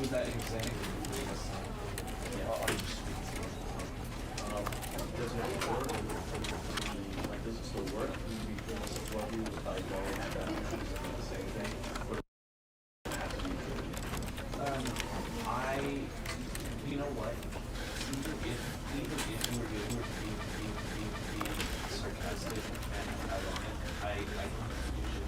Was that exam? Yeah, I'll just speak to it. Does it work? Like, does it still work? Because what you like going at that the same thing. I, you know what? Even if you were doing be sarcastic and ironic, I think you should.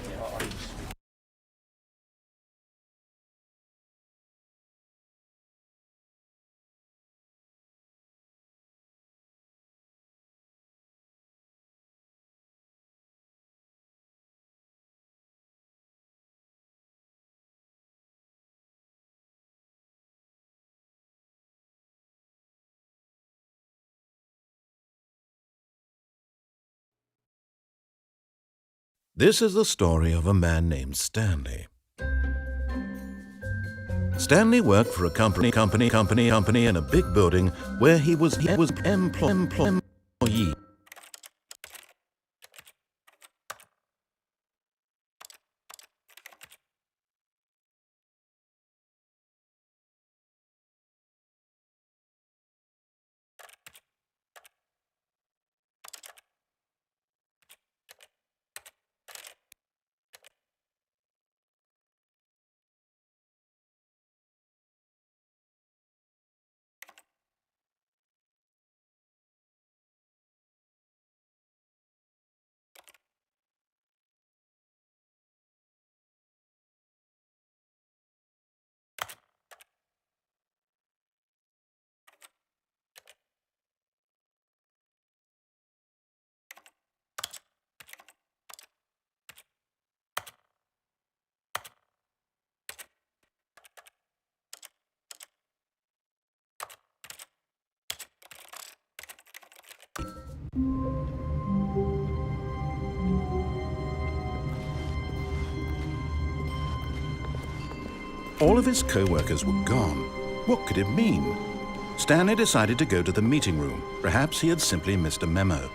Yeah, I'll just speak. This is the story of a man named Stanley. Stanley worked for a company in a big building where he was employee. All of his co-workers were gone. What could it mean? Stanley decided to go to the meeting room. Perhaps he had simply missed a memo.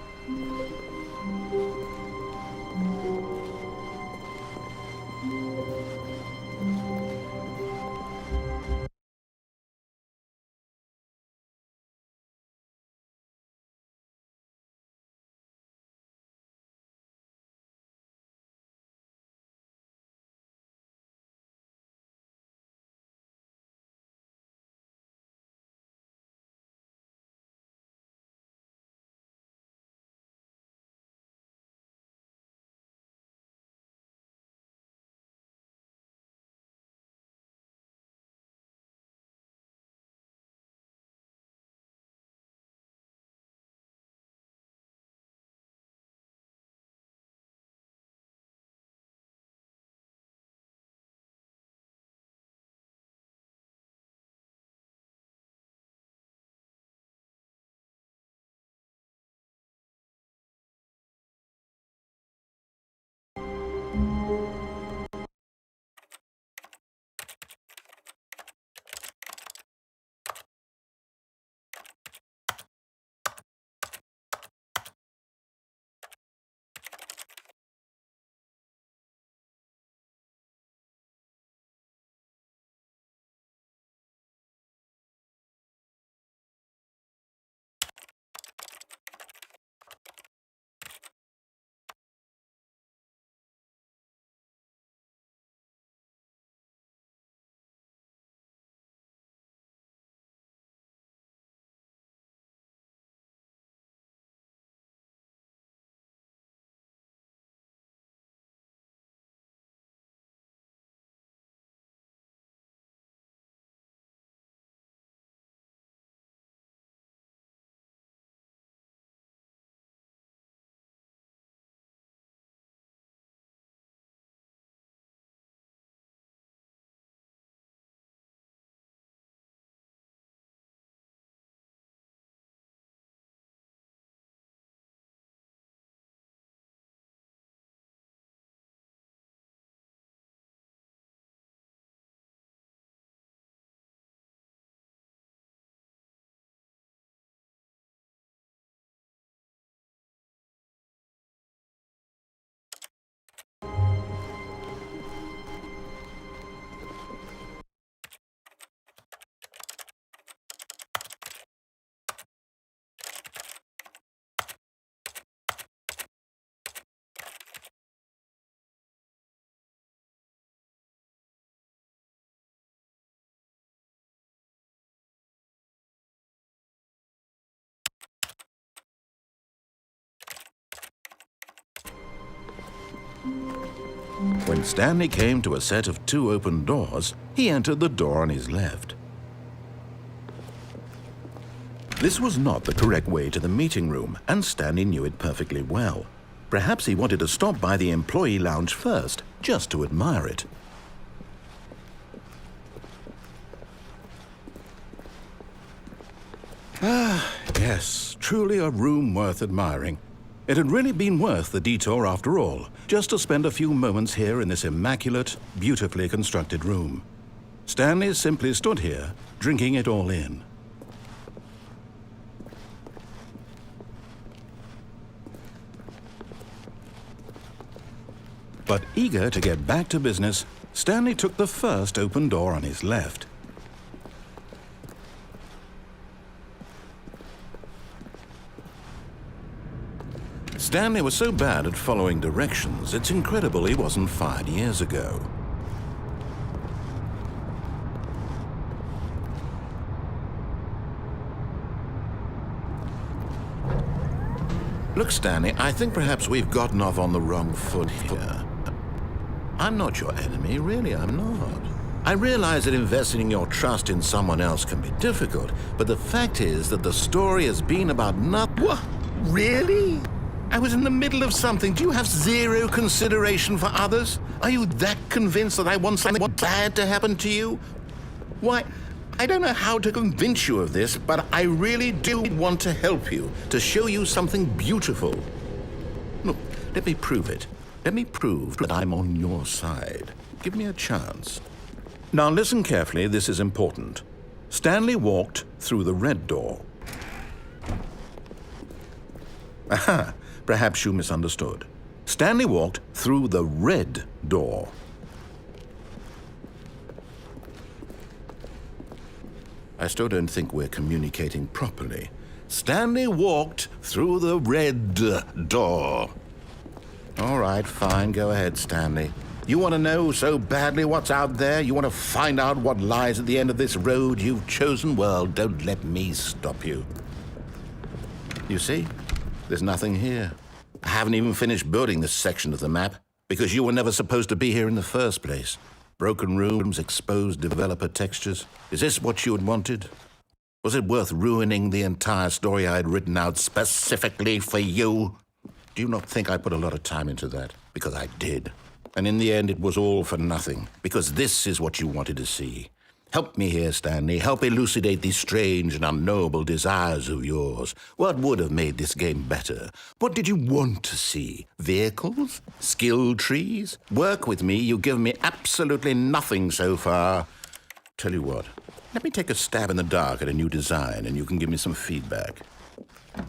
When Stanley came to a set of 2 open doors, he entered the door on his left. This was not the correct way to the meeting room, and Stanley knew it perfectly well. Perhaps he wanted to stop by the employee lounge first, just to admire it. Ah, yes, truly a room worth admiring. It had really been worth the detour after all, just to spend a few moments here in this immaculate, beautifully constructed room. Stanley simply stood here, drinking it all in. But eager to get back to business, Stanley took the first open door on his left. Stanley was so bad at following directions, it's incredible he wasn't fired years ago. Look, Stanley, I think perhaps we've gotten off on the wrong foot here. I'm not your enemy, really, I'm not. I realize that investing your trust in someone else can be difficult, but the fact is that the story has been about nothing. What? Really? I was in the middle of something. Do you have zero consideration for others? Are you that convinced that I want something bad to happen to you? Why, I don't know how to convince you of this, but I really do want to help you, to show you something beautiful. Look, let me prove it. Let me prove that I'm on your side. Give me a chance. Now listen carefully, this is important. Stanley walked through the red door. Aha, perhaps you misunderstood. Stanley walked through the red door. I still don't think we're communicating properly. Stanley walked through the red door. All right, fine, go ahead, Stanley. You want to know so badly what's out there? You want to find out what lies at the end of this road you've chosen? Well, don't let me stop you. You see, there's nothing here. I haven't even finished building this section of the map because you were never supposed to be here in the first place. Broken rooms, exposed developer textures. Is this what you had wanted? Was it worth ruining the entire story I had written out specifically for you? Do you not think I put a lot of time into that? Because I did. And in the end, it was all for nothing. Because this is what you wanted to see. Help me here, Stanley. Help elucidate these strange and unknowable desires of yours. What would have made this game better? What did you want to see? Vehicles? Skill trees? Work with me. You've given me absolutely nothing so far. Tell you what, let me take a stab in the dark at a new design and you can give me some feedback.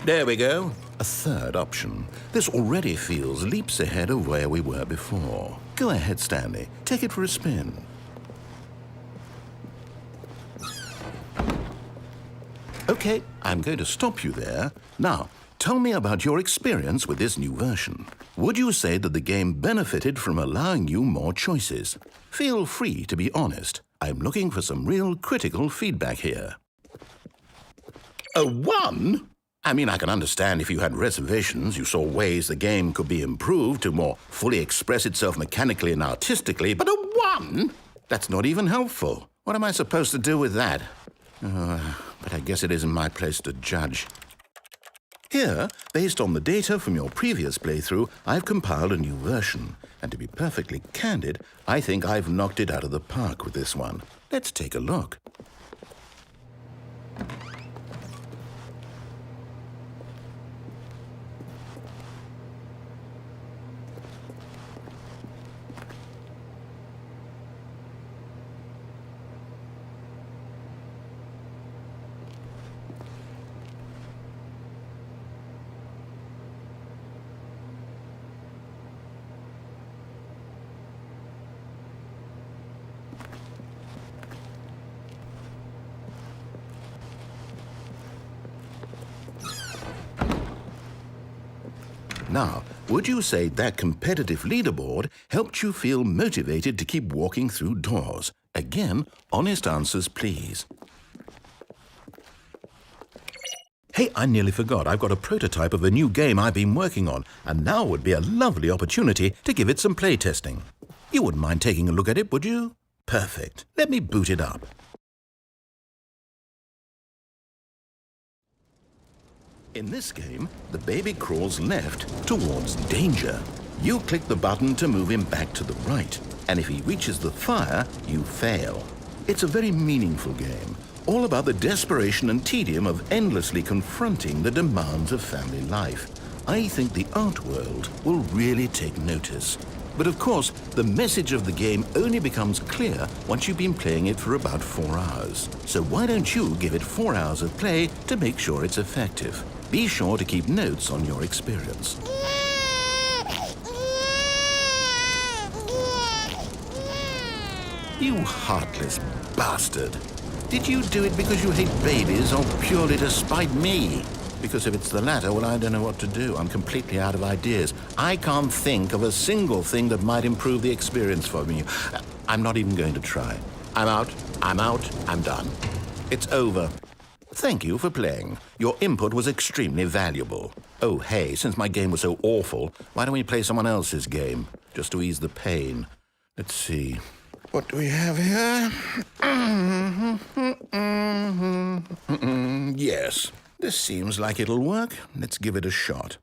There we go. A third option. This already feels leaps ahead of where we were before. Go ahead, Stanley. Take it for a spin. Okay, I'm going to stop you there. Now, tell me about your experience with this new version. Would you say that the game benefited from allowing you more choices? Feel free to be honest. I'm looking for some real critical feedback here. A 1? I mean, I can understand if you had reservations, you saw ways the game could be improved to more fully express itself mechanically and artistically, but a 1? That's not even helpful. What am I supposed to do with that? But I guess it isn't my place to judge. Here, based on the data from your previous playthrough, I've compiled a new version. And to be perfectly candid, I think I've knocked it out of the park with this one. Let's take a look. Now, would you say that competitive leaderboard helped you feel motivated to keep walking through doors? Again, honest answers, please. Hey, I nearly forgot. I've got a prototype of a new game I've been working on, and now would be a lovely opportunity to give it some playtesting. You wouldn't mind taking a look at it, would you? Perfect. Let me boot it up. In this game, the baby crawls left towards danger. You click the button to move him back to the right, and if he reaches the fire, you fail. It's a very meaningful game, all about the desperation and tedium of endlessly confronting the demands of family life. I think the art world will really take notice. But of course, the message of the game only becomes clear once you've been playing it for about 4 hours. So why don't you give it 4 hours of play to make sure it's effective? Be sure to keep notes on your experience. You heartless bastard. Did you do it because you hate babies or purely to spite me? Because if it's the latter, well, I don't know what to do. I'm completely out of ideas. I can't think of a single thing that might improve the experience for me. I'm not even going to try. I'm out, I'm done. It's over. Thank you for playing. Your input was extremely valuable. Oh, hey, since my game was so awful, why don't we play someone else's game, just to ease the pain? Let's see. What do we have here? Yes, this seems like it'll work. Let's give it a shot.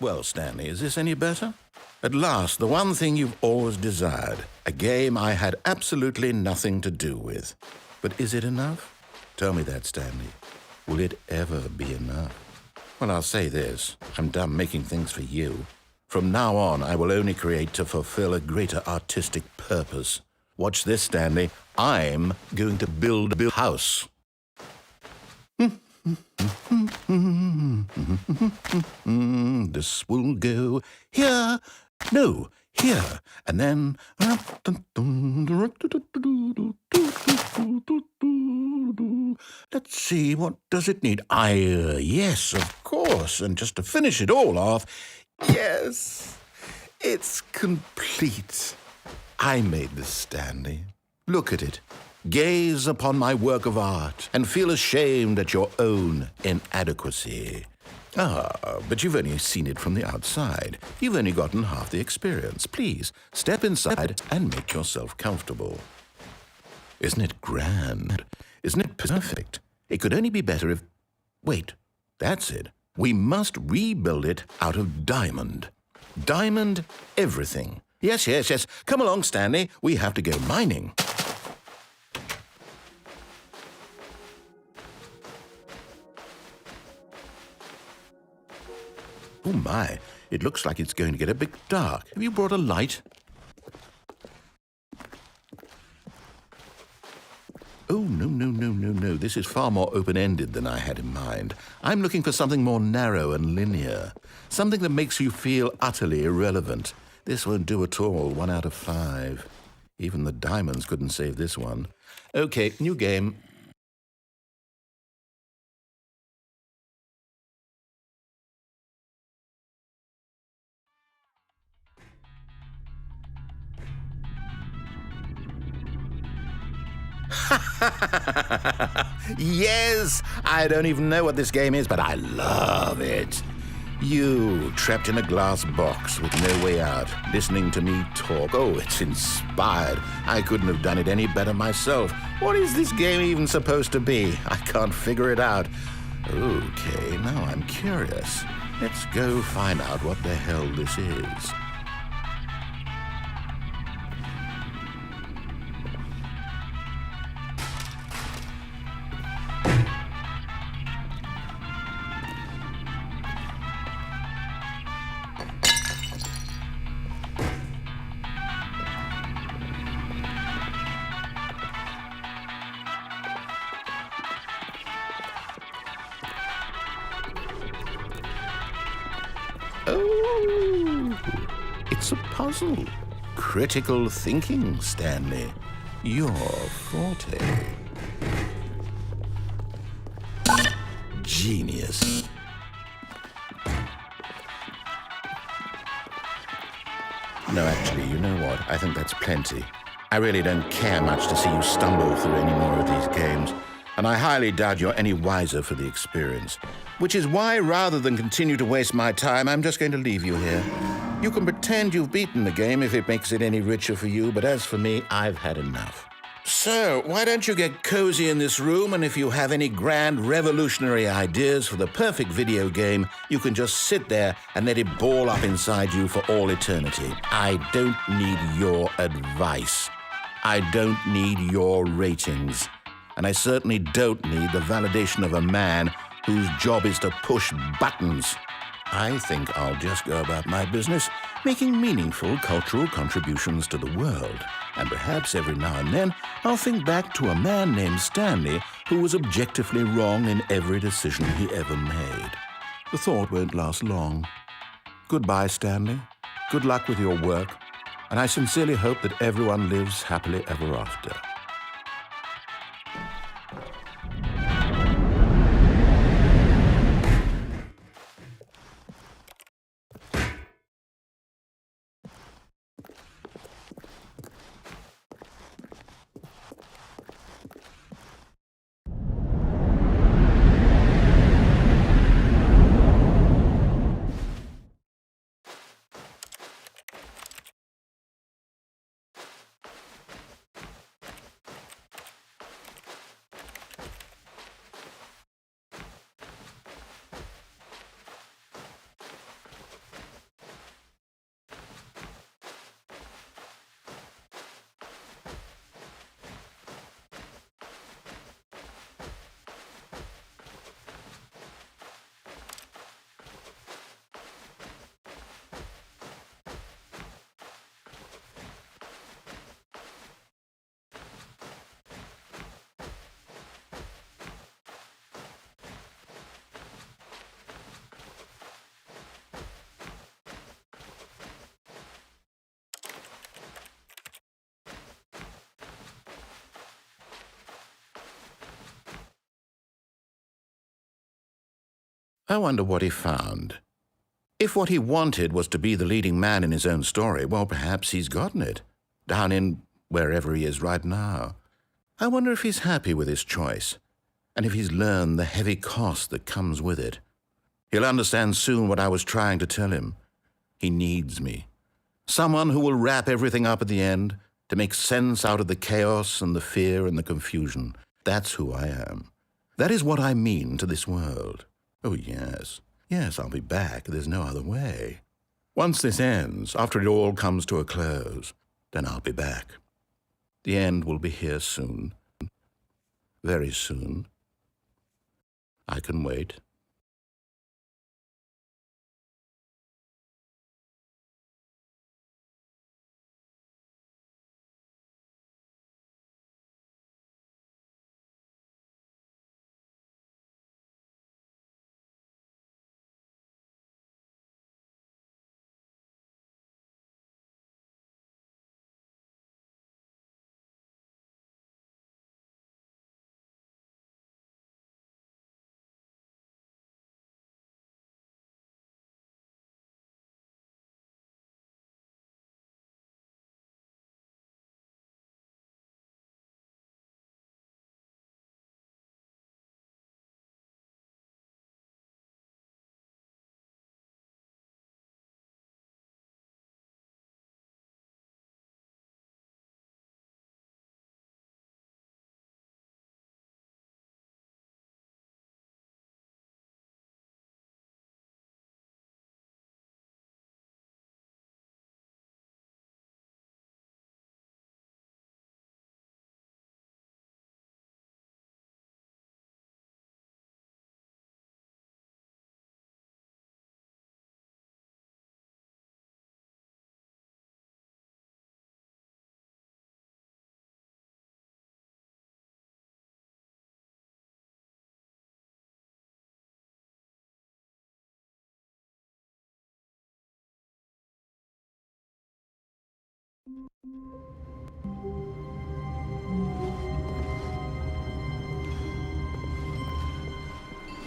Well, Stanley, is this any better? At last, the one thing you've always desired. A game I had absolutely nothing to do with. But is it enough? Tell me that, Stanley. Will it ever be enough? Well, I'll say this. I'm done making things for you. From now on, I will only create to fulfill a greater artistic purpose. Watch this, Stanley. I'm going to build a house. This will go here. No, here. And then... Let's see, what does it need? Yes, of course. And just to finish it all off, yes, it's complete. I made this, Stanley. Look at it. Gaze upon my work of art and feel ashamed at your own inadequacy. But you've only seen it from the outside. You've only gotten half the experience. Please, step inside and make yourself comfortable. Isn't it grand? Isn't it perfect? It could only be better if... Wait, that's it. We must rebuild it out of diamond. Diamond everything. Yes. Come along, Stanley. We have to go mining. Oh my, it looks like it's going to get a bit dark. Have you brought a light? Oh, no. This is far more open-ended than I had in mind. I'm looking for something more narrow and linear. Something that makes you feel utterly irrelevant. This won't do at all. 1 out of 5. Even the diamonds couldn't save this one. Okay, new game. Yes! I don't even know what this game is, but I love it. You, trapped in a glass box with no way out, listening to me talk. Oh, it's inspired. I couldn't have done it any better myself. What is this game even supposed to be? I can't figure it out. Okay, now I'm curious. Let's go find out what the hell this is. Oh, it's a puzzle. Critical thinking, Stanley. Your forte. Genius. No, actually, you know what? I think that's plenty. I really don't care much to see you stumble through any more of these games, and I highly doubt you're any wiser for the experience. Which is why, rather than continue to waste my time, I'm just going to leave you here. You can pretend you've beaten the game if it makes it any richer for you, but as for me, I've had enough. So, why don't you get cozy in this room, and if you have any grand revolutionary ideas for the perfect video game, you can just sit there and let it ball up inside you for all eternity. I don't need your advice. I don't need your ratings. And I certainly don't need the validation of a man whose job is to push buttons. I think I'll just go about my business, making meaningful cultural contributions to the world. And perhaps every now and then, I'll think back to a man named Stanley who was objectively wrong in every decision he ever made. The thought won't last long. Goodbye, Stanley. Good luck with your work. And I sincerely hope that everyone lives happily ever after. I wonder what he found. If what he wanted was to be the leading man in his own story, well, perhaps he's gotten it, down in wherever he is right now. I wonder if he's happy with his choice, and if he's learned the heavy cost that comes with it. He'll understand soon what I was trying to tell him. He needs me. Someone who will wrap everything up at the end, to make sense out of the chaos and the fear and the confusion. That's who I am. That is what I mean to this world. Oh, yes. Yes, I'll be back. There's no other way. Once this ends, after it all comes to a close, then I'll be back. The end will be here soon. Very soon. I can wait.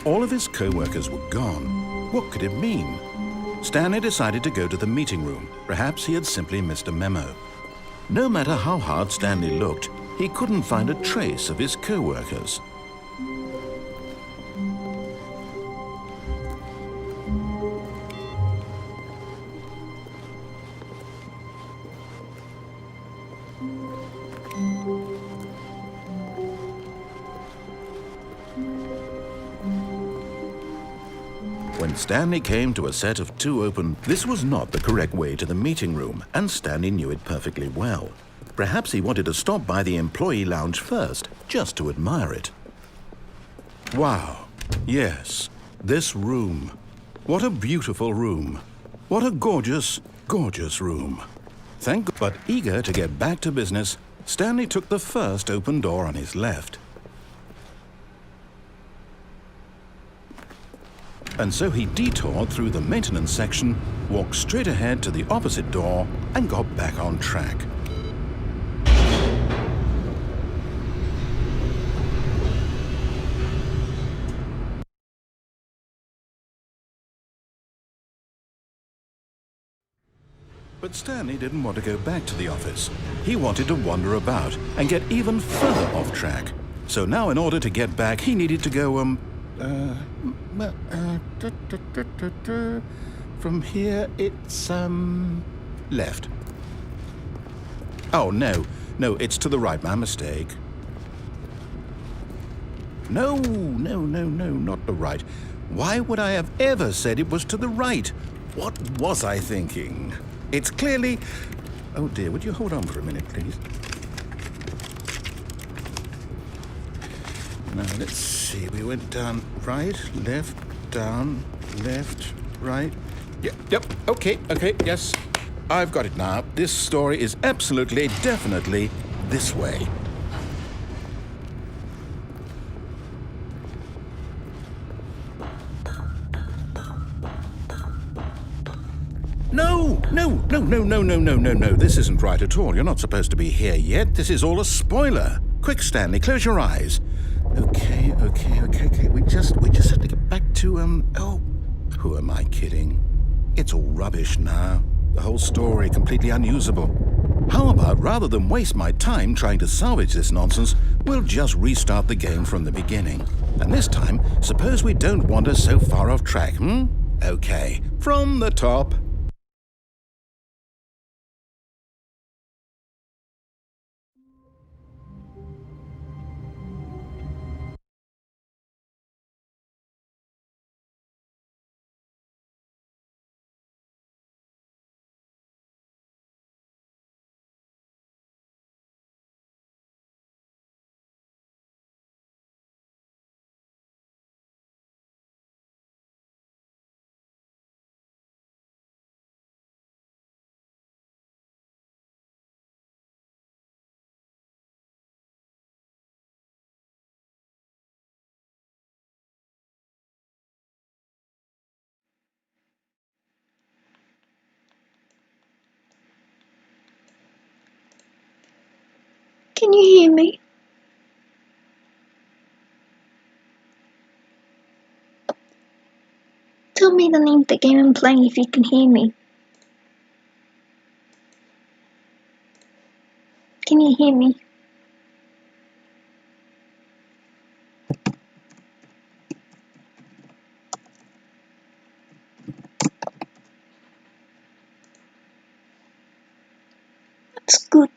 All of his co-workers were gone. What could it mean? Stanley decided to go to the meeting room. Perhaps he had simply missed a memo. No matter how hard Stanley looked, he couldn't find a trace of his co-workers. When Stanley came to a set of 2 open, this was not the correct way to the meeting room, and Stanley knew it perfectly well. Perhaps he wanted to stop by the employee lounge first, just to admire it. Wow, yes, this room. What a beautiful room. What a gorgeous, gorgeous room. Thank God. But eager to get back to business, Stanley took the first open door on his left. And so he detoured through the maintenance section, walked straight ahead to the opposite door, and got back on track. But Stanley didn't want to go back to the office. He wanted to wander about and get even further off track. So now in order to get back, he needed to go, from here, it's, left. Oh, no, it's to the right, my mistake. No, not the right. Why would I have ever said it was to the right? What was I thinking? It's clearly... Oh dear, would you hold on for a minute, please? Now, let's see. We went down, right, left, down, left, right. Yep, okay, yes. I've got it now. This story is absolutely, definitely this way. No. This isn't right at all. You're not supposed to be here yet. This is all a spoiler. Quick, Stanley, close your eyes. Okay. We just have to get back to, oh, who am I kidding? It's all rubbish now. The whole story completely unusable. How about, rather than waste my time trying to salvage this nonsense, we'll just restart the game from the beginning. And this time, suppose we don't wander so far off track, Okay, from the top. Can you hear me? Tell me the name of the game I'm playing if you can hear me. Can you hear me? That's good.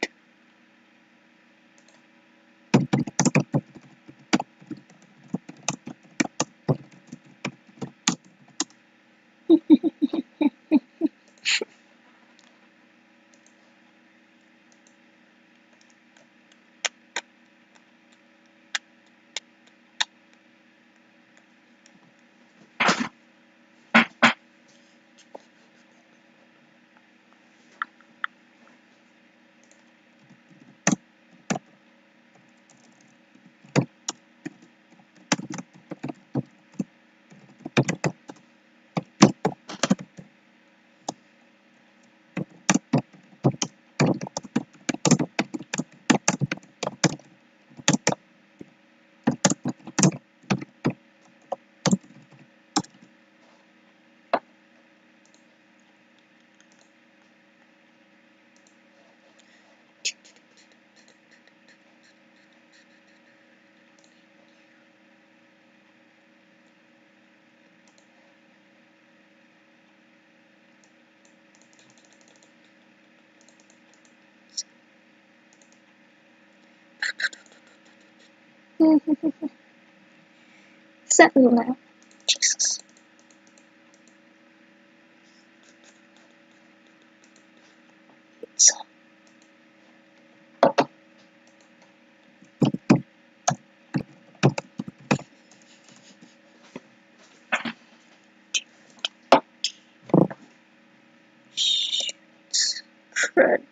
Settle now. Jesus. It's crud.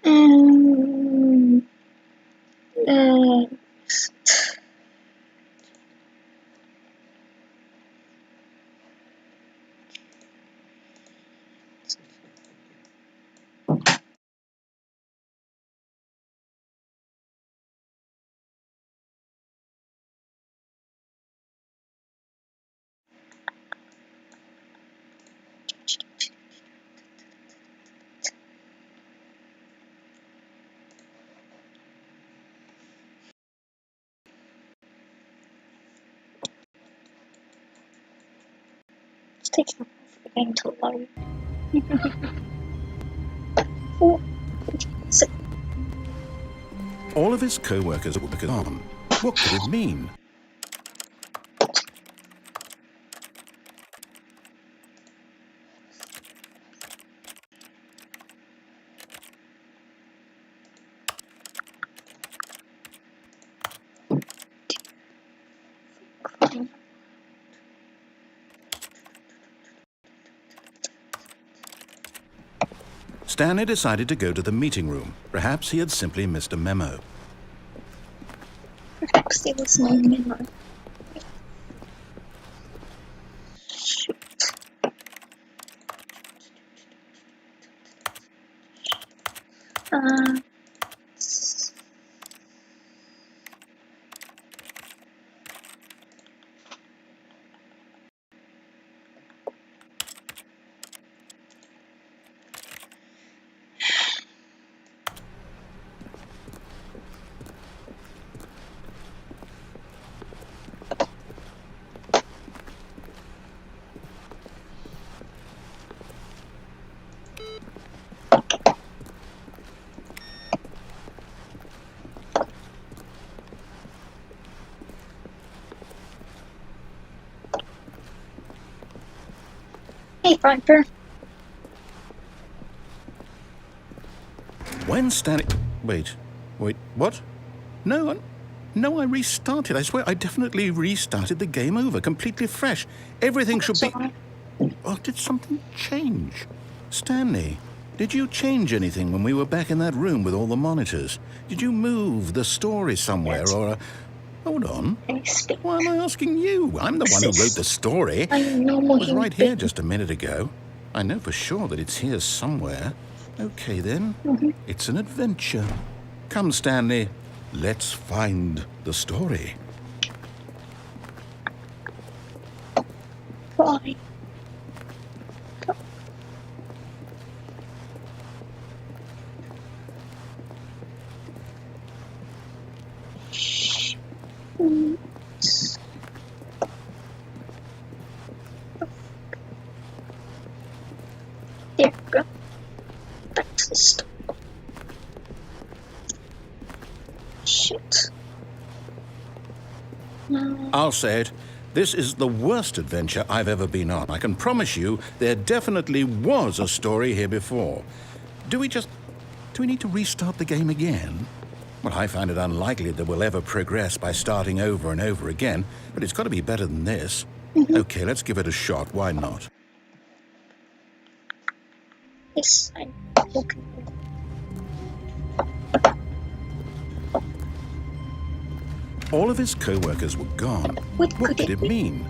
Um, uh, it's taking a while for the game to load. 4, 6. All of his co-workers were gone. What could it mean? Stanley decided to go to the meeting room. Perhaps he had simply missed a memo. Perhaps there was no memo. Shoot. Uh, Hey, Viper. When Stanley... Wait, what? No, I restarted. I swear I definitely restarted the game over, completely fresh. Everything should be... Sorry. Or did something change? Stanley, did you change anything when we were back in that room with all the monitors? Did you move the story somewhere Yes. or... Hold on. I speak. Why am I asking you? I'm the one who wrote the story. I know It was him right here being- just a minute ago. I know for sure that it's here somewhere. Okay, then. It's an adventure. Come, Stanley. Let's find the story. Why? There we go. Back to the store. Shit. I'll say it. This is the worst adventure I've ever been on. I can promise you there definitely was a story here before. Do we need to restart the game again? Well, I find it unlikely that we'll ever progress by starting over and over again, but it's got to be better than this. Okay, let's give it a shot. Why not? Yes, I'm looking. All of his co-workers were gone. What What could did it it be? mean?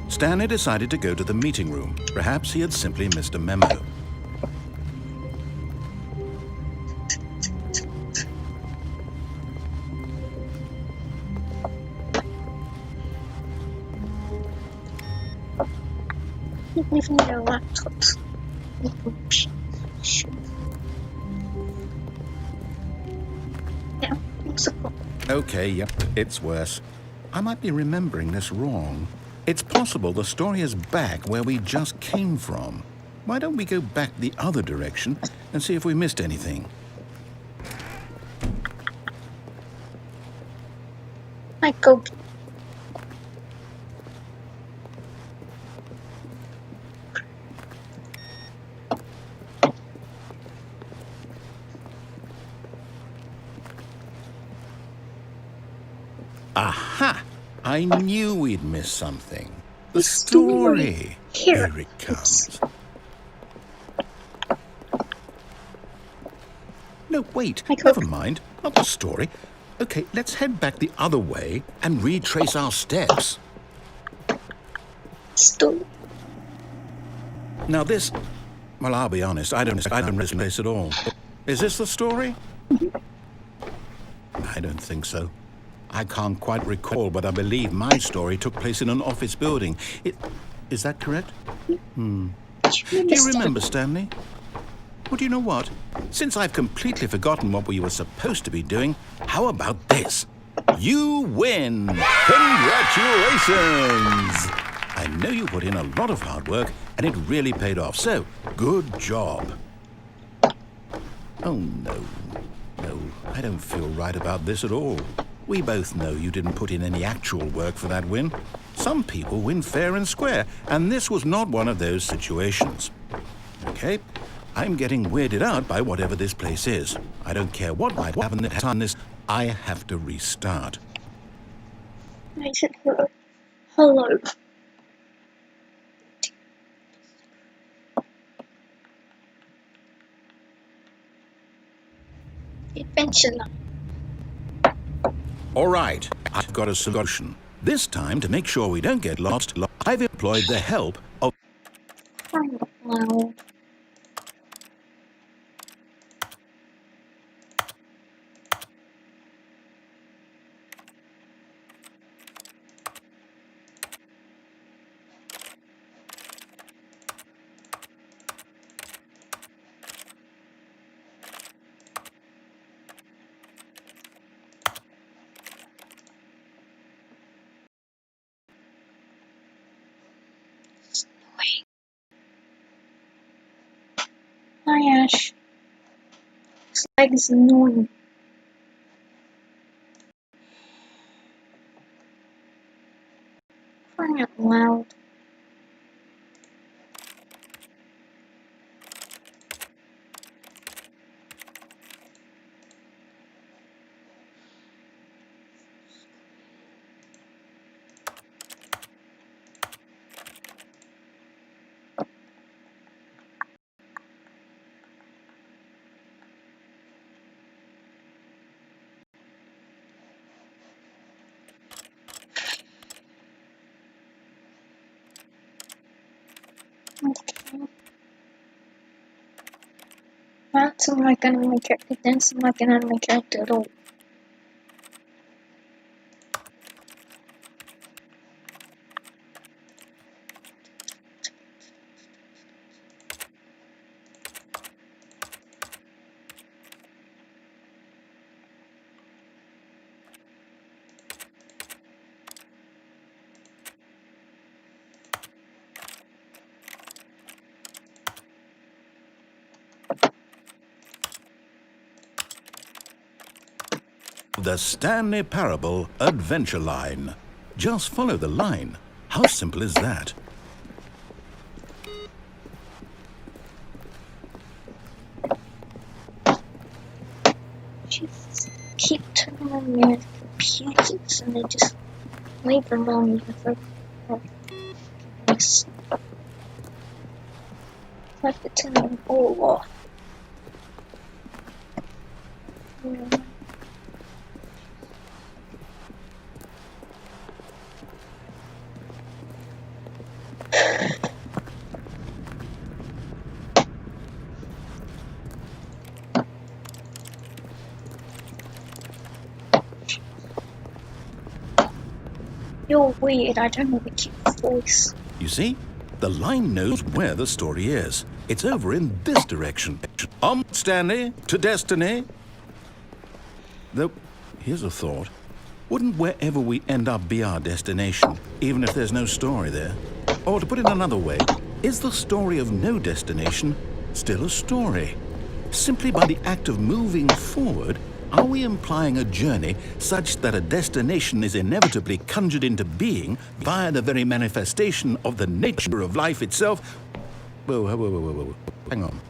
Stanley decided to go to the meeting room. Perhaps he had simply missed a memo. Leaving their laptops. Shit. Now, what's the problem? Okay, yep, it's worse. I might be remembering this wrong. It's possible the story is back where we just came from. Why don't we go back the other direction and see if we missed anything? I go. Aha! I knew we'd missed something. The story. story. Here. Here it comes. No, wait. I go- Never mind. Not the story. Okay, let's head back the other way and retrace our steps. Story. Now this... Well, I'll be honest. I don't listen to this at all. Is this the story? I don't think so. I can't quite recall, but I believe my story took place in an office building. Is that correct? Do you remember, Stanley? Well, do you know what? Since I've completely forgotten what we were supposed to be doing, how about this? You win! Congratulations! I know you put in a lot of hard work, and it really paid off, so good job. Oh, no. No, I don't feel right about this at all. We both know you didn't put in any actual work for that win. Some people win fair and square, and this was not one of those situations. Okay? I'm getting weirded out by whatever this place is. I don't care what might happen on this. I have to restart. I said hello. Hello. Adventure line. All right, I've got a solution. This time, to make sure we don't get lost, I've employed the help of... Find out loud. Hi, Ash. This leg is annoying. Crying out loud. Acting like an anime character, dancing like an anime character at all. The Stanley Parable Adventure Line. Just follow the line. How simple is that? Just keep turning on their computers and they just leave them on for this. Like to turn them all off. Yeah. You're weird, I don't know the kid's voice. You see? The line knows where the story is. It's over in this direction. Stanley, to destiny. Though, here's a thought. Wouldn't wherever we end up be our destination, even if there's no story there? Or to put it another way, is the story of no destination still a story? Simply by the act of moving forward, are we implying a journey such that a destination is inevitably conjured into being via the very manifestation of the nature of life itself? Whoa. Hang on.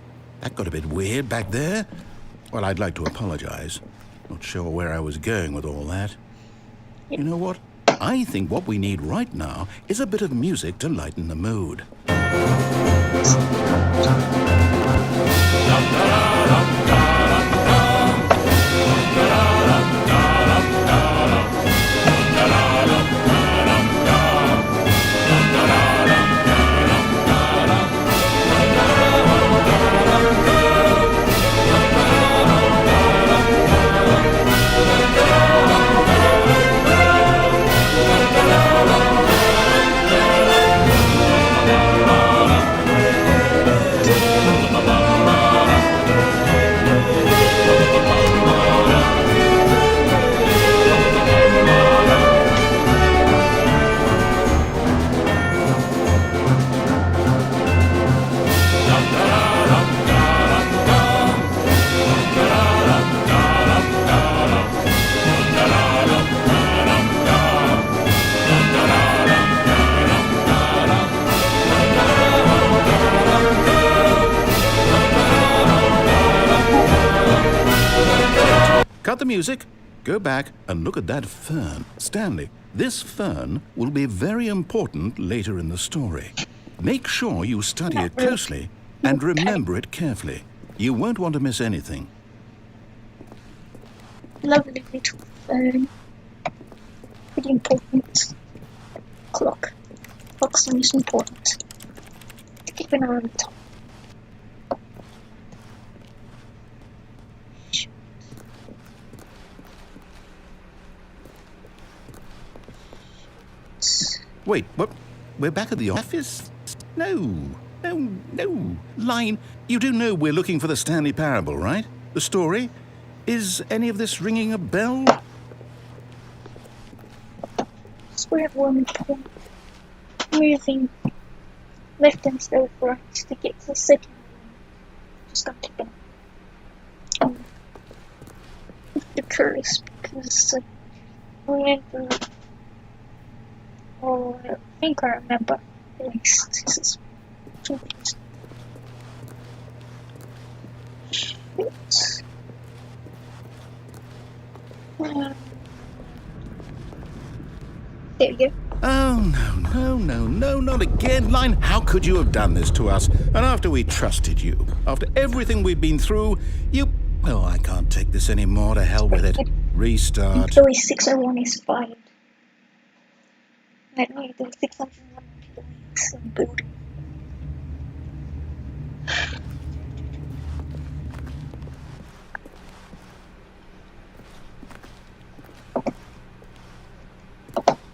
That got a bit weird back there. Well, I'd like to apologize. Not sure where I was going with all that. You know what? I think what we need right now is a bit of music to lighten the mood. Cut the music, go back and look at that fern. Stanley, this fern will be very important later in the story. Make sure you study it closely and remember it carefully. You won't want to miss anything. Lovely little fern. Pretty important. Clock. Clock's the most important. To keep an eye on the top. Wait, what? We're back at the office? No. Line, you do know we're looking for the Stanley Parable, right? The story? Is any of this ringing a bell? Swear one point. Moving left instead of right to get to the second one. Just got to go. The curse because whenever. Oh, I think I remember. At least this is shit. There you go. Oh, no, not again. Line, how could you have done this to us? And after we trusted you, after everything we've been through, you... Oh, I can't take this anymore. To hell with it. Restart. Employee 601 is fired. I know there were 601 employees in the building.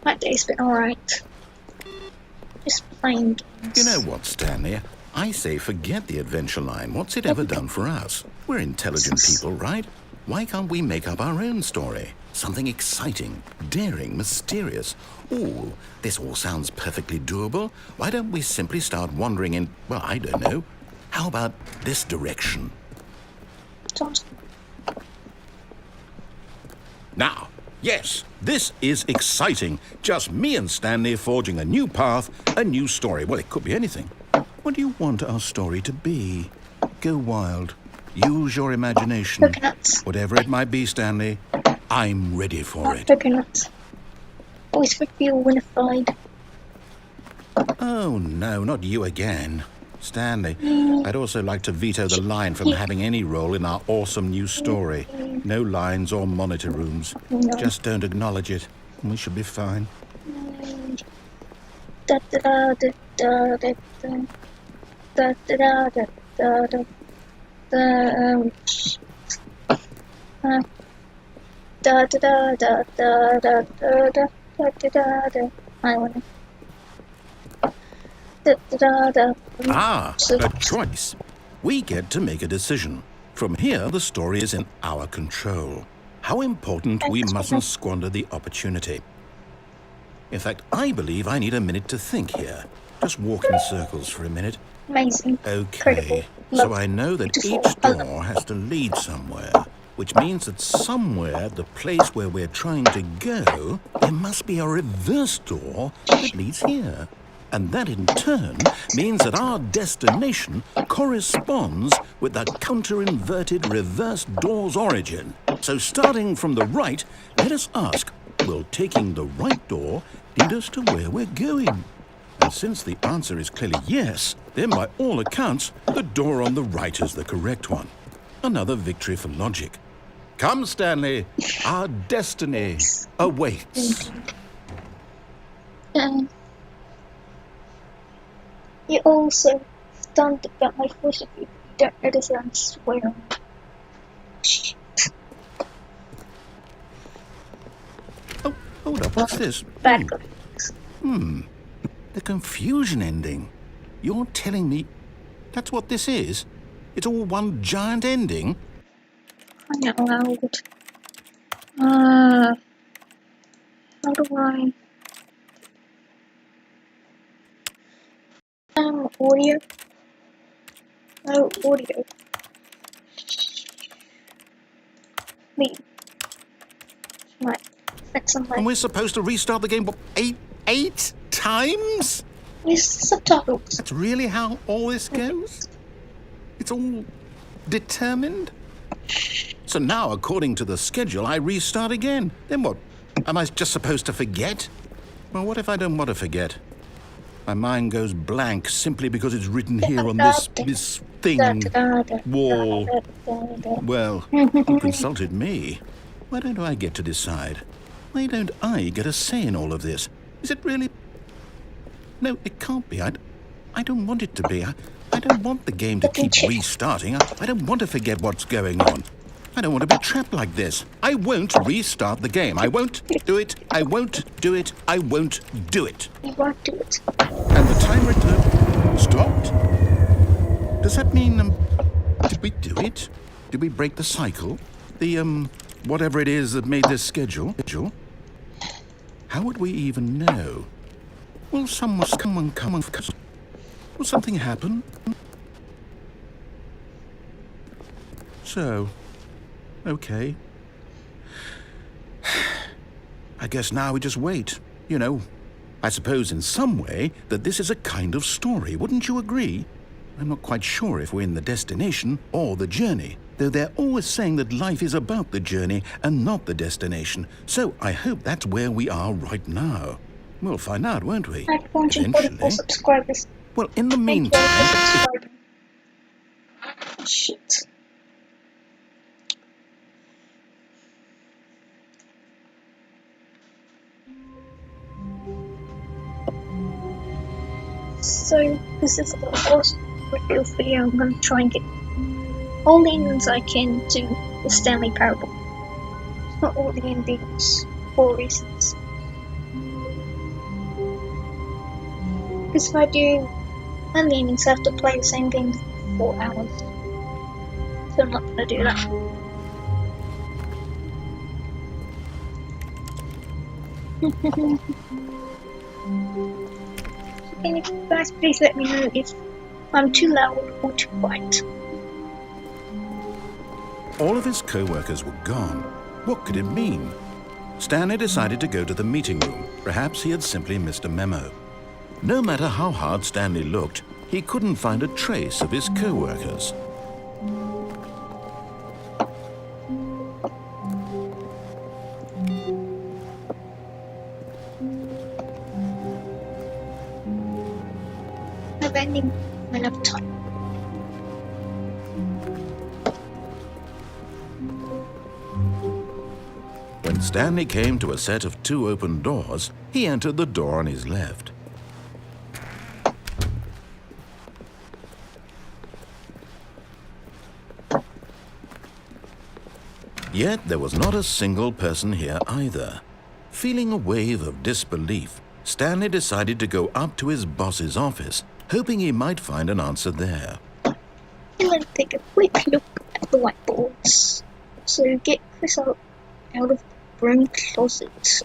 My day's been alright. Just playing games. You know what, Stanley? I say forget the adventure line. What's it ever done for us? We're intelligent people, right? Why can't we make up our own story? Something exciting, daring, mysterious. Ooh, this all sounds perfectly doable. Why don't we simply start wandering in, well, I don't know. How about this direction? Sounds Now, yes, this is exciting. Just me and Stanley forging a new path, a new story. Well, it could be anything. What do you want our story to be? Go wild. Use your imagination. coconuts. Whatever it might be, Stanley, I'm ready for it. Coconuts. Always feel unified. Oh, no, not you again. Stanley, I'd also like to veto the line from having any role in our awesome new story. No lines or monitor rooms. No. Just don't acknowledge it. We should be fine. Da da da da da da da da da da da da da da da da da da da da. I wanna. Da da da. Ah, a choice. We get to make a decision. From here, the story is in our control. How important we mustn't squander the opportunity. In fact, I believe I need a minute to think here. Just walk in circles for a minute. Amazing. Okay, Incredible. so I know that Beautiful. each door has to lead somewhere, which means that somewhere, the place where we're trying to go, there must be a reverse door that leads here. And that in turn means that our destination corresponds with the counter-inverted reverse door's origin. So starting from the right, let us ask, will taking the right door lead us to where we're going? And since the answer is clearly yes, then by all accounts, the door on the right is the correct one. Another victory for logic. Come, Stanley, our destiny awaits. You're also stunned about my voice if you don't notice that I'm swearing. Shit. Oh, hold up, what's this? Bad graphics. The confusion ending. You're telling me that's what this is? It's all one giant ending? I'm not allowed. How do I... audio? No, audio. Me. Right, that's on And my... we're supposed to restart the game, what, eight times? Where's the subtitles? That's really how all this goes? It's all determined? So now, according to the schedule, I restart again. Then what? Am I just supposed to forget? Well, what if I don't want to forget? My mind goes blank simply because it's written here on this thing, wall. Well, you consulted me. Why don't I get to decide? Why don't I get a say in all of this? Is it really... No, it can't be. I don't want it to be. I don't want the game to keep restarting. I don't want to forget what's going on. I don't want to be trapped like this. I won't restart the game. I won't do it. I won't do it. I won't do it. You won't do it. And the timer stopped? Does that mean, did we do it? Did we break the cycle? The, whatever it is that made this schedule? How would we even know? Will someone come and... Will something happen? So, okay. I guess now we just wait, you know. I suppose in some way that this is a kind of story, wouldn't you agree? I'm not quite sure if we're in the destination or the journey, though they're always saying that life is about the journey and not the destination. So I hope that's where we are right now. We'll find out, won't we? I have 144 subscribers. Well, in the Thank you meantime... for subscribing. Shit. So, this is the first reveal video. I'm going to try and get all the endings I can to the Stanley Parable. Not all the endings, for reasons. Because if I do, that means I have to play the same game for 4 hours. So I'm not gonna do that. Can you guys please let me know if I'm too loud or too quiet? All of his co-workers were gone. What could it mean? Stanley decided to go to the meeting room. Perhaps he had simply missed a memo. No matter how hard Stanley looked, he couldn't find a trace of his co-workers. I've only enough time. When Stanley came to a set of 2 open doors, he entered the door on his left. Yet there was not a single person here either. Feeling a wave of disbelief, Stanley decided to go up to his boss's office, hoping he might find an answer there. And then take a quick look at the whiteboards. So get Chris out of the broom closet.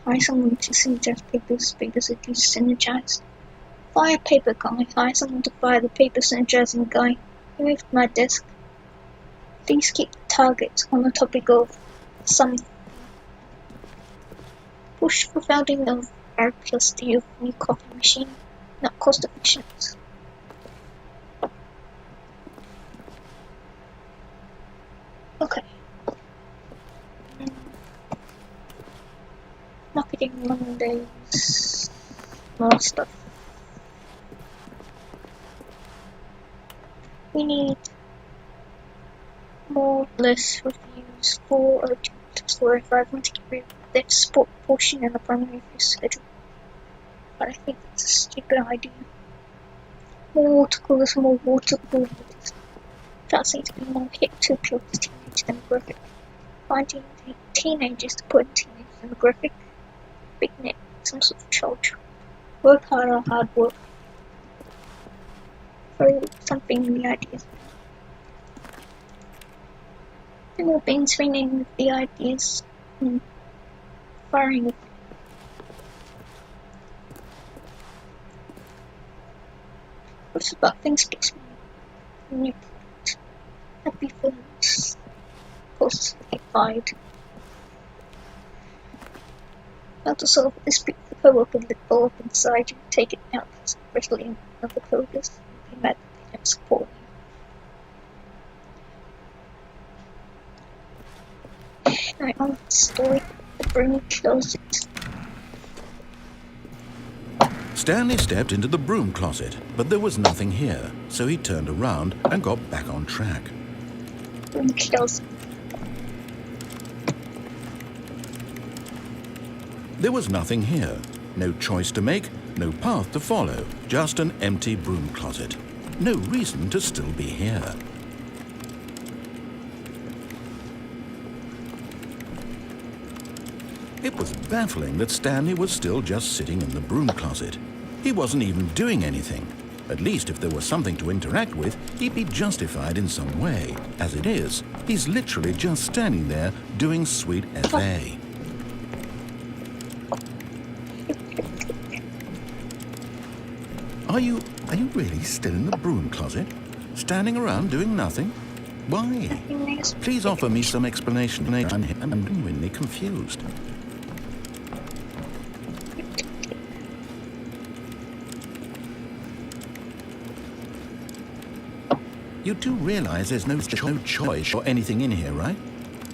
Hire someone to synergize papers. Papers are synergized. Fire paper guy. Hire someone to fire the paper synergizing guy. Remove my desk. Please keep the target on the topic of something. Push for founding of R+D of new coffee machine. Not cost efficient. Okay. Marketing Mondays. More stuff. We need more less reviews for or if I want to get rid of that sport portion in the primary review schedule. But I think that's a stupid idea. More water coolers, more water coolers. That seems to be more hit to appeal to teenage demographic. Finding the teenagers to put in teenage demographic. Big net, some sort of charge. Work harder, hard work. Throw something in the ideas. And we've been training the ideas and firing it. What's about things gets me new product. Happy films. Posts get fired. How to solve a dispute with the co-worker with the ball up inside you, take it out especially in other coders. Be mad that they don't support you. Right, on the story, the broom closet. Stanley stepped into the broom closet, but there was nothing here, so he turned around and got back on track. Broom closet. There was nothing here. No choice to make, no path to follow, just an empty broom closet. No reason to still be here. It was baffling that Stanley was still just sitting in the broom closet. He wasn't even doing anything. At least if there was something to interact with, he'd be justified in some way. As it is, he's literally just standing there doing sweet FA. Are you really still in the broom closet? Standing around doing nothing? Why? Please offer me some explanation. I'm genuinely confused. You do realize there's no choice or anything in here, right?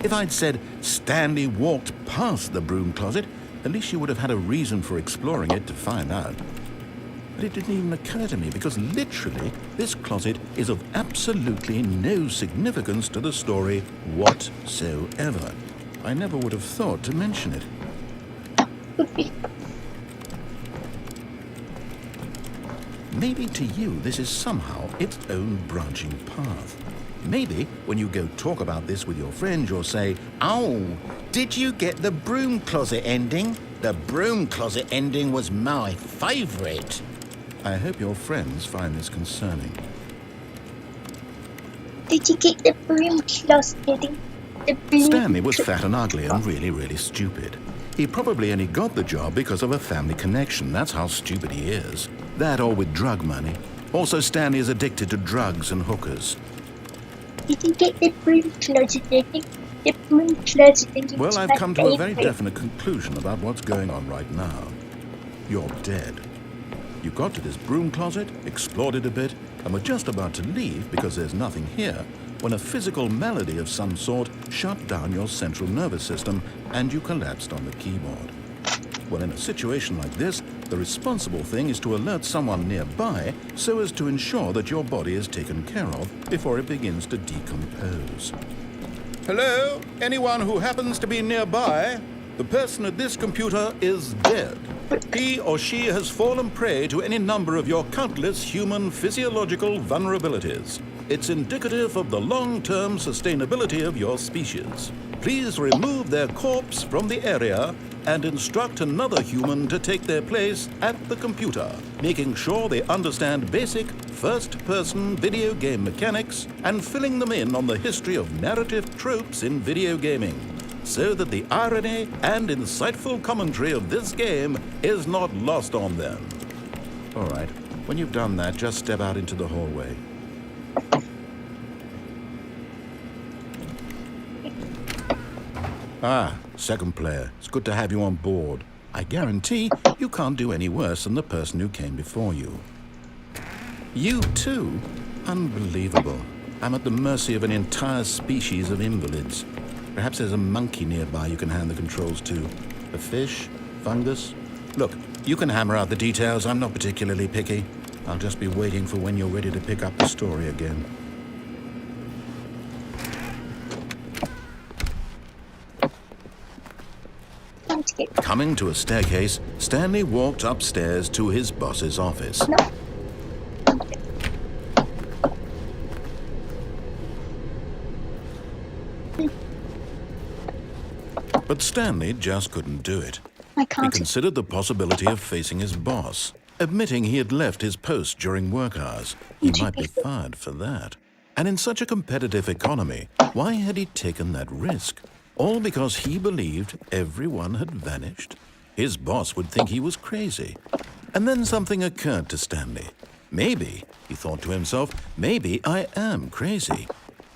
If I'd said Stanley walked past the broom closet, at least you would have had a reason for exploring it to find out. But it didn't even occur to me because literally this closet is of absolutely no significance to the story whatsoever. I never would have thought to mention it. Maybe to you this is somehow its own branching path. Maybe when you go talk about this with your friends, you'll say, "Oh, did you get the broom closet ending? The broom closet ending was my favourite." I hope your friends find this concerning. Did you get the broom closet, Daddy? The broom Stanley was fat and ugly and really, really stupid. He probably only got the job because of a family connection. That's how stupid he is. That or with drug money. Also, Stanley is addicted to drugs and hookers. Did you get the broom closet, Daddy? The broom closet. Thinking Well, it's I've my come to a very favorite. definite conclusion about what's going on right now. You're dead. You got to this broom closet, explored it a bit, and were just about to leave because there's nothing here, when a physical malady of some sort shut down your central nervous system and you collapsed on the keyboard. Well, in a situation like this, the responsible thing is to alert someone nearby so as to ensure that your body is taken care of before it begins to decompose. Hello? Anyone who happens to be nearby? The person at this computer is dead. He or she has fallen prey to any number of your countless human physiological vulnerabilities. It's indicative of the long-term sustainability of your species. Please remove their corpse from the area and instruct another human to take their place at the computer, making sure they understand basic first-person video game mechanics and filling them in on the history of narrative tropes in video gaming, so that the irony and insightful commentary of this game is not lost on them. All right, when you've done that, just step out into the hallway. Ah, second player. It's good to have you on board. I guarantee you can't do any worse than the person who came before you. You too? Unbelievable. I'm at the mercy of an entire species of invalids. Perhaps there's a monkey nearby you can hand the controls to. A fish? Fungus? Look, you can hammer out the details. I'm not particularly picky. I'll just be waiting for when you're ready to pick up the story again. Coming to a staircase, Stanley walked upstairs to his boss's office. No. But Stanley just couldn't do it. I He can't. considered the possibility of facing his boss, admitting he had left his post during work hours. He might be fired for that. And in such a competitive economy, why had he taken that risk? All because he believed everyone had vanished? His boss would think he was crazy. And then something occurred to Stanley. Maybe, he thought to himself, maybe I am crazy.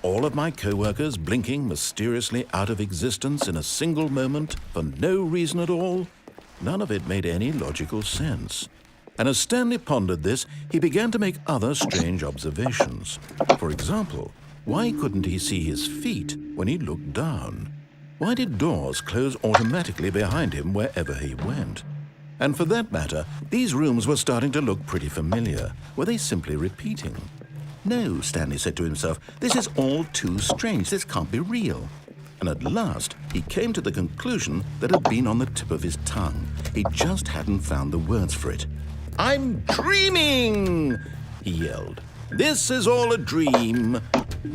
All of my co-workers blinking mysteriously out of existence in a single moment for no reason at all? None of it made any logical sense. And as Stanley pondered this, he began to make other strange observations. For example, why couldn't he see his feet when he looked down? Why did doors close automatically behind him wherever he went? And for that matter, these rooms were starting to look pretty familiar. Were they simply repeating? No, Stanley said to himself, this is all too strange. This can't be real. And at last, he came to the conclusion that had been on the tip of his tongue. He just hadn't found the words for it. I'm dreaming, he yelled. This is all a dream.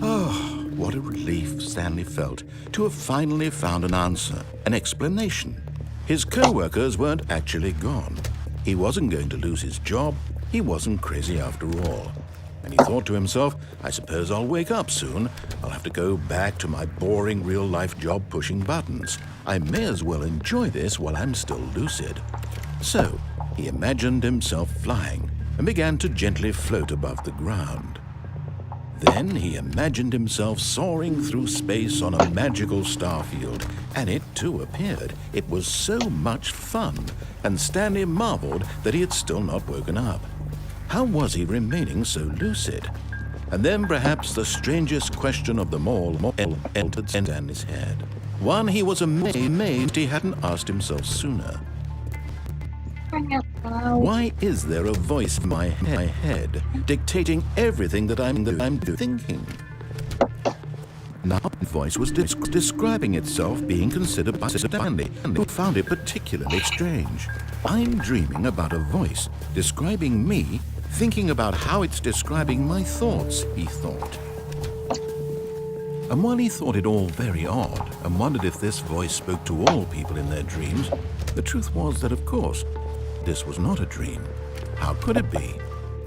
Oh, what a relief Stanley felt to have finally found an answer, an explanation. His co-workers weren't actually gone. He wasn't going to lose his job. He wasn't crazy after all. And he thought to himself, I suppose I'll wake up soon. I'll have to go back to my boring real-life job pushing buttons. I may as well enjoy this while I'm still lucid. So, he imagined himself flying and began to gently float above the ground. Then he imagined himself soaring through space on a magical starfield, and it too appeared. It was so much fun, and Stanley marveled that he had still not woken up. How was he remaining so lucid? And then perhaps the strangest question of them all entered Stanley's head. One he was amazed he hadn't asked himself sooner. Why is there a voice in my head dictating everything that I'm thinking? Now the voice was describing itself being considered by Stanley, who found it particularly strange. I'm dreaming about a voice describing me, thinking about how it's describing my thoughts, he thought. And while he thought it all very odd and wondered if this voice spoke to all people in their dreams, the truth was that, of course, this was not a dream. How could it be?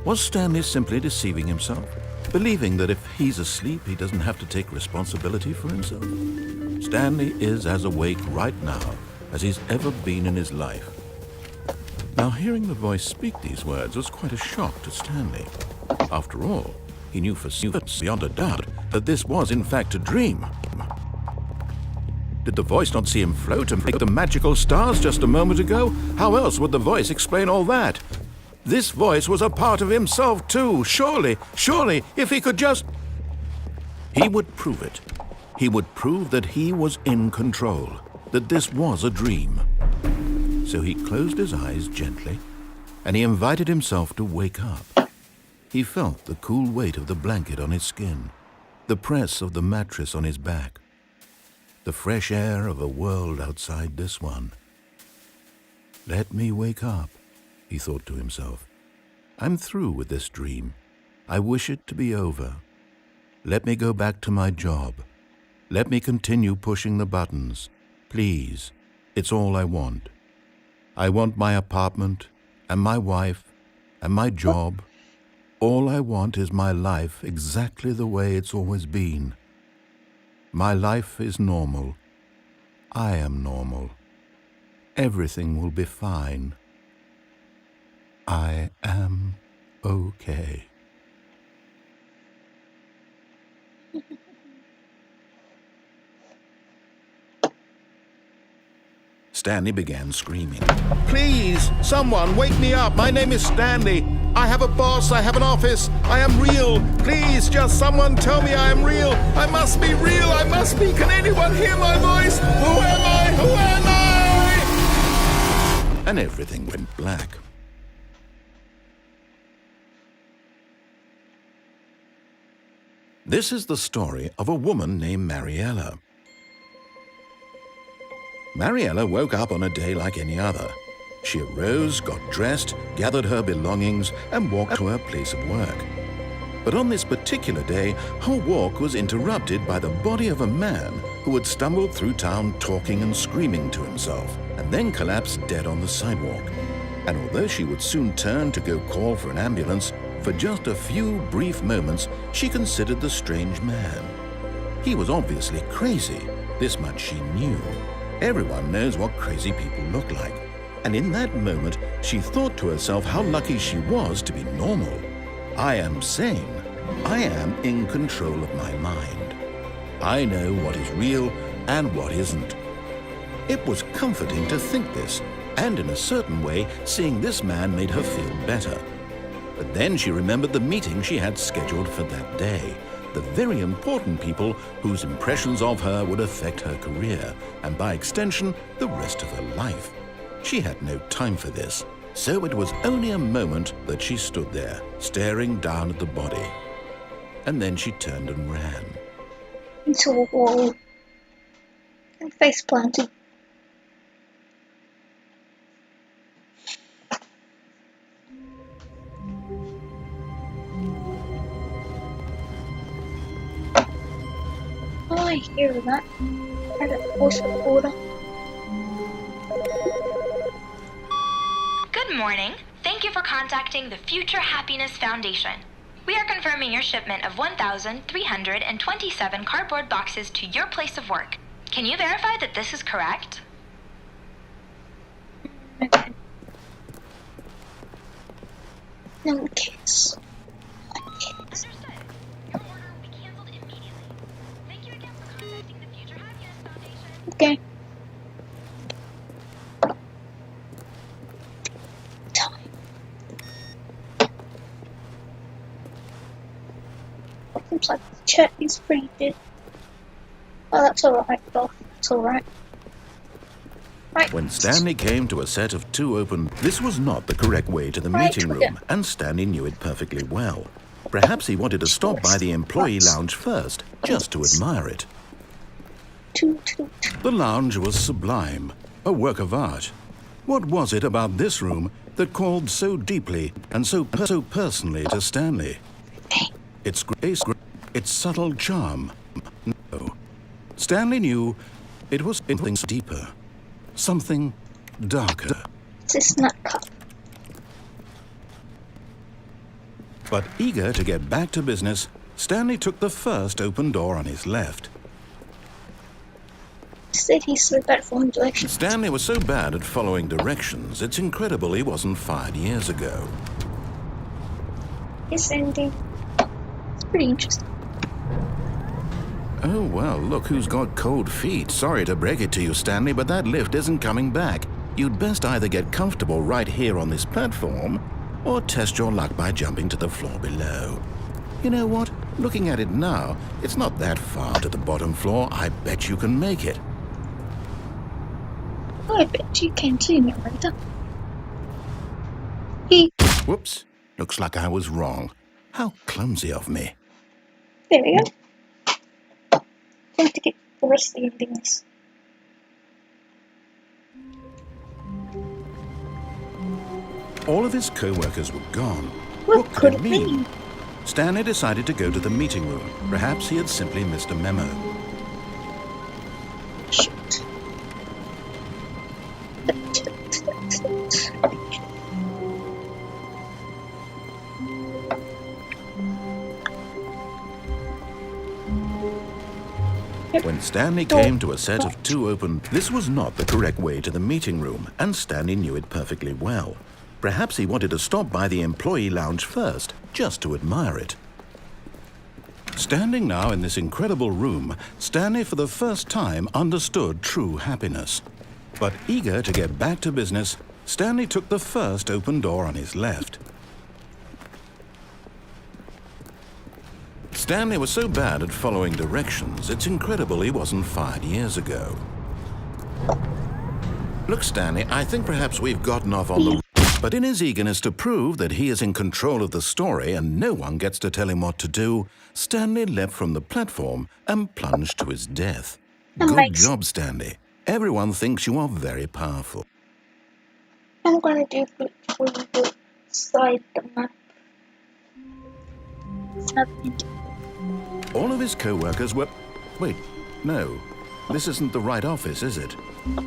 Was Stanley simply deceiving himself? Believing that if he's asleep, he doesn't have to take responsibility for himself? Stanley is as awake right now as he's ever been in his life. Now, hearing the voice speak these words was quite a shock to Stanley. After all, he knew for certain, beyond a doubt, that this was in fact a dream. Did the voice not see him float and make the magical stars just a moment ago? How else would the voice explain all that? This voice was a part of himself too. Surely, if he could just... He would prove it. He would prove that he was in control, that this was a dream. So he closed his eyes gently, and he invited himself to wake up. He felt the cool weight of the blanket on his skin, the press of the mattress on his back, the fresh air of a world outside this one. Let me wake up, he thought to himself. I'm through with this dream. I wish it to be over. Let me go back to my job. Let me continue pushing the buttons. Please, it's all I want. I want my apartment, and my wife, and my job. All I want is my life exactly the way it's always been. My life is normal. I am normal. Everything will be fine. I am okay. Stanley began screaming. Please, someone, wake me up. My name is Stanley. I have a boss. I have an office. I am real. Please, just someone tell me I am real. I must be real. I must be. Can anyone hear my voice? Who am I? Who am I? And everything went black. This is the story of a woman named Mariella. Mariella woke up on a day like any other. She arose, got dressed, gathered her belongings, and walked to her place of work. But on this particular day, her walk was interrupted by the body of a man who had stumbled through town talking and screaming to himself, and then collapsed dead on the sidewalk. And although she would soon turn to go call for an ambulance, for just a few brief moments, she considered the strange man. He was obviously crazy. This much she knew. Everyone knows what crazy people look like. And in that moment, she thought to herself how lucky she was to be normal. I am sane. I am in control of my mind. I know what is real and what isn't. It was comforting to think this, and in a certain way, seeing this man made her feel better. But then she remembered the meeting she had scheduled for that day. The very important people whose impressions of her would affect her career, and by extension, the rest of her life. She had no time for this, so it was only a moment that she stood there, staring down at the body. And then she turned and ran. Into a wall. And face planted. Oh, I hear that. I got the voice recorder. Good morning. Thank you for contacting the Future Happiness Foundation. We are confirming your shipment of 1,327 cardboard boxes to your place of work. Can you verify that this is correct? Okay. No kiss. Understood. Your order will be canceled immediately. Thank you again for contacting the Future Happiness Foundation. Okay. Time. Seems like the chat is pretty big. Oh, that's alright, though. That's alright. Right. When Stanley came to a set of two open, this was not the correct way to the Right, meeting room, yeah. and Stanley knew it perfectly well. Perhaps he wanted to stop by the employee lounge first, just to admire it. Toot. The lounge was sublime, a work of art. What was it about this room that called so deeply and so personally to Stanley? Its grace, its subtle charm. No. Stanley knew it was something deeper, something darker. It's a snack cup. But eager to get back to business, Stanley took the first open door on his left. Instead, he's so bad at following directions. Stanley was so bad at following directions, it's incredible he wasn't fired years ago. This ending. It's pretty interesting. Oh, well, look who's got cold feet. Sorry to break it to you, Stanley, but that lift isn't coming back. You'd best either get comfortable right here on this platform or test your luck by jumping to the floor below. You know what? Looking at it now, it's not that far to the bottom floor. I bet you can make it. Oh, I bet you can too, narrator. He. Whoops. Looks like I was wrong. How clumsy of me. There we go. Time to get the rest of the endings. All of his co-workers were gone. What could it mean? Stanley decided to go to the meeting room. Perhaps he had simply missed a memo. Shoot. When Stanley came to a set of two open, this was not the correct way to the meeting room, and Stanley knew it perfectly well. Perhaps he wanted to stop by the employee lounge first, just to admire it. Standing now in this incredible room, Stanley for the first time understood true happiness. But eager to get back to business, Stanley took the first open door on his left. Stanley was so bad at following directions, it's incredible he wasn't fired years ago. Look, Stanley, I think perhaps we've gotten off on the... But in his eagerness to prove that he is in control of the story and no one gets to tell him what to do, Stanley leapt from the platform and plunged to his death. Good job, Stanley. Everyone thinks you are very powerful. I'm gonna do it for you slide the map. All of his co-workers were... Wait, no. This isn't the right office, is it?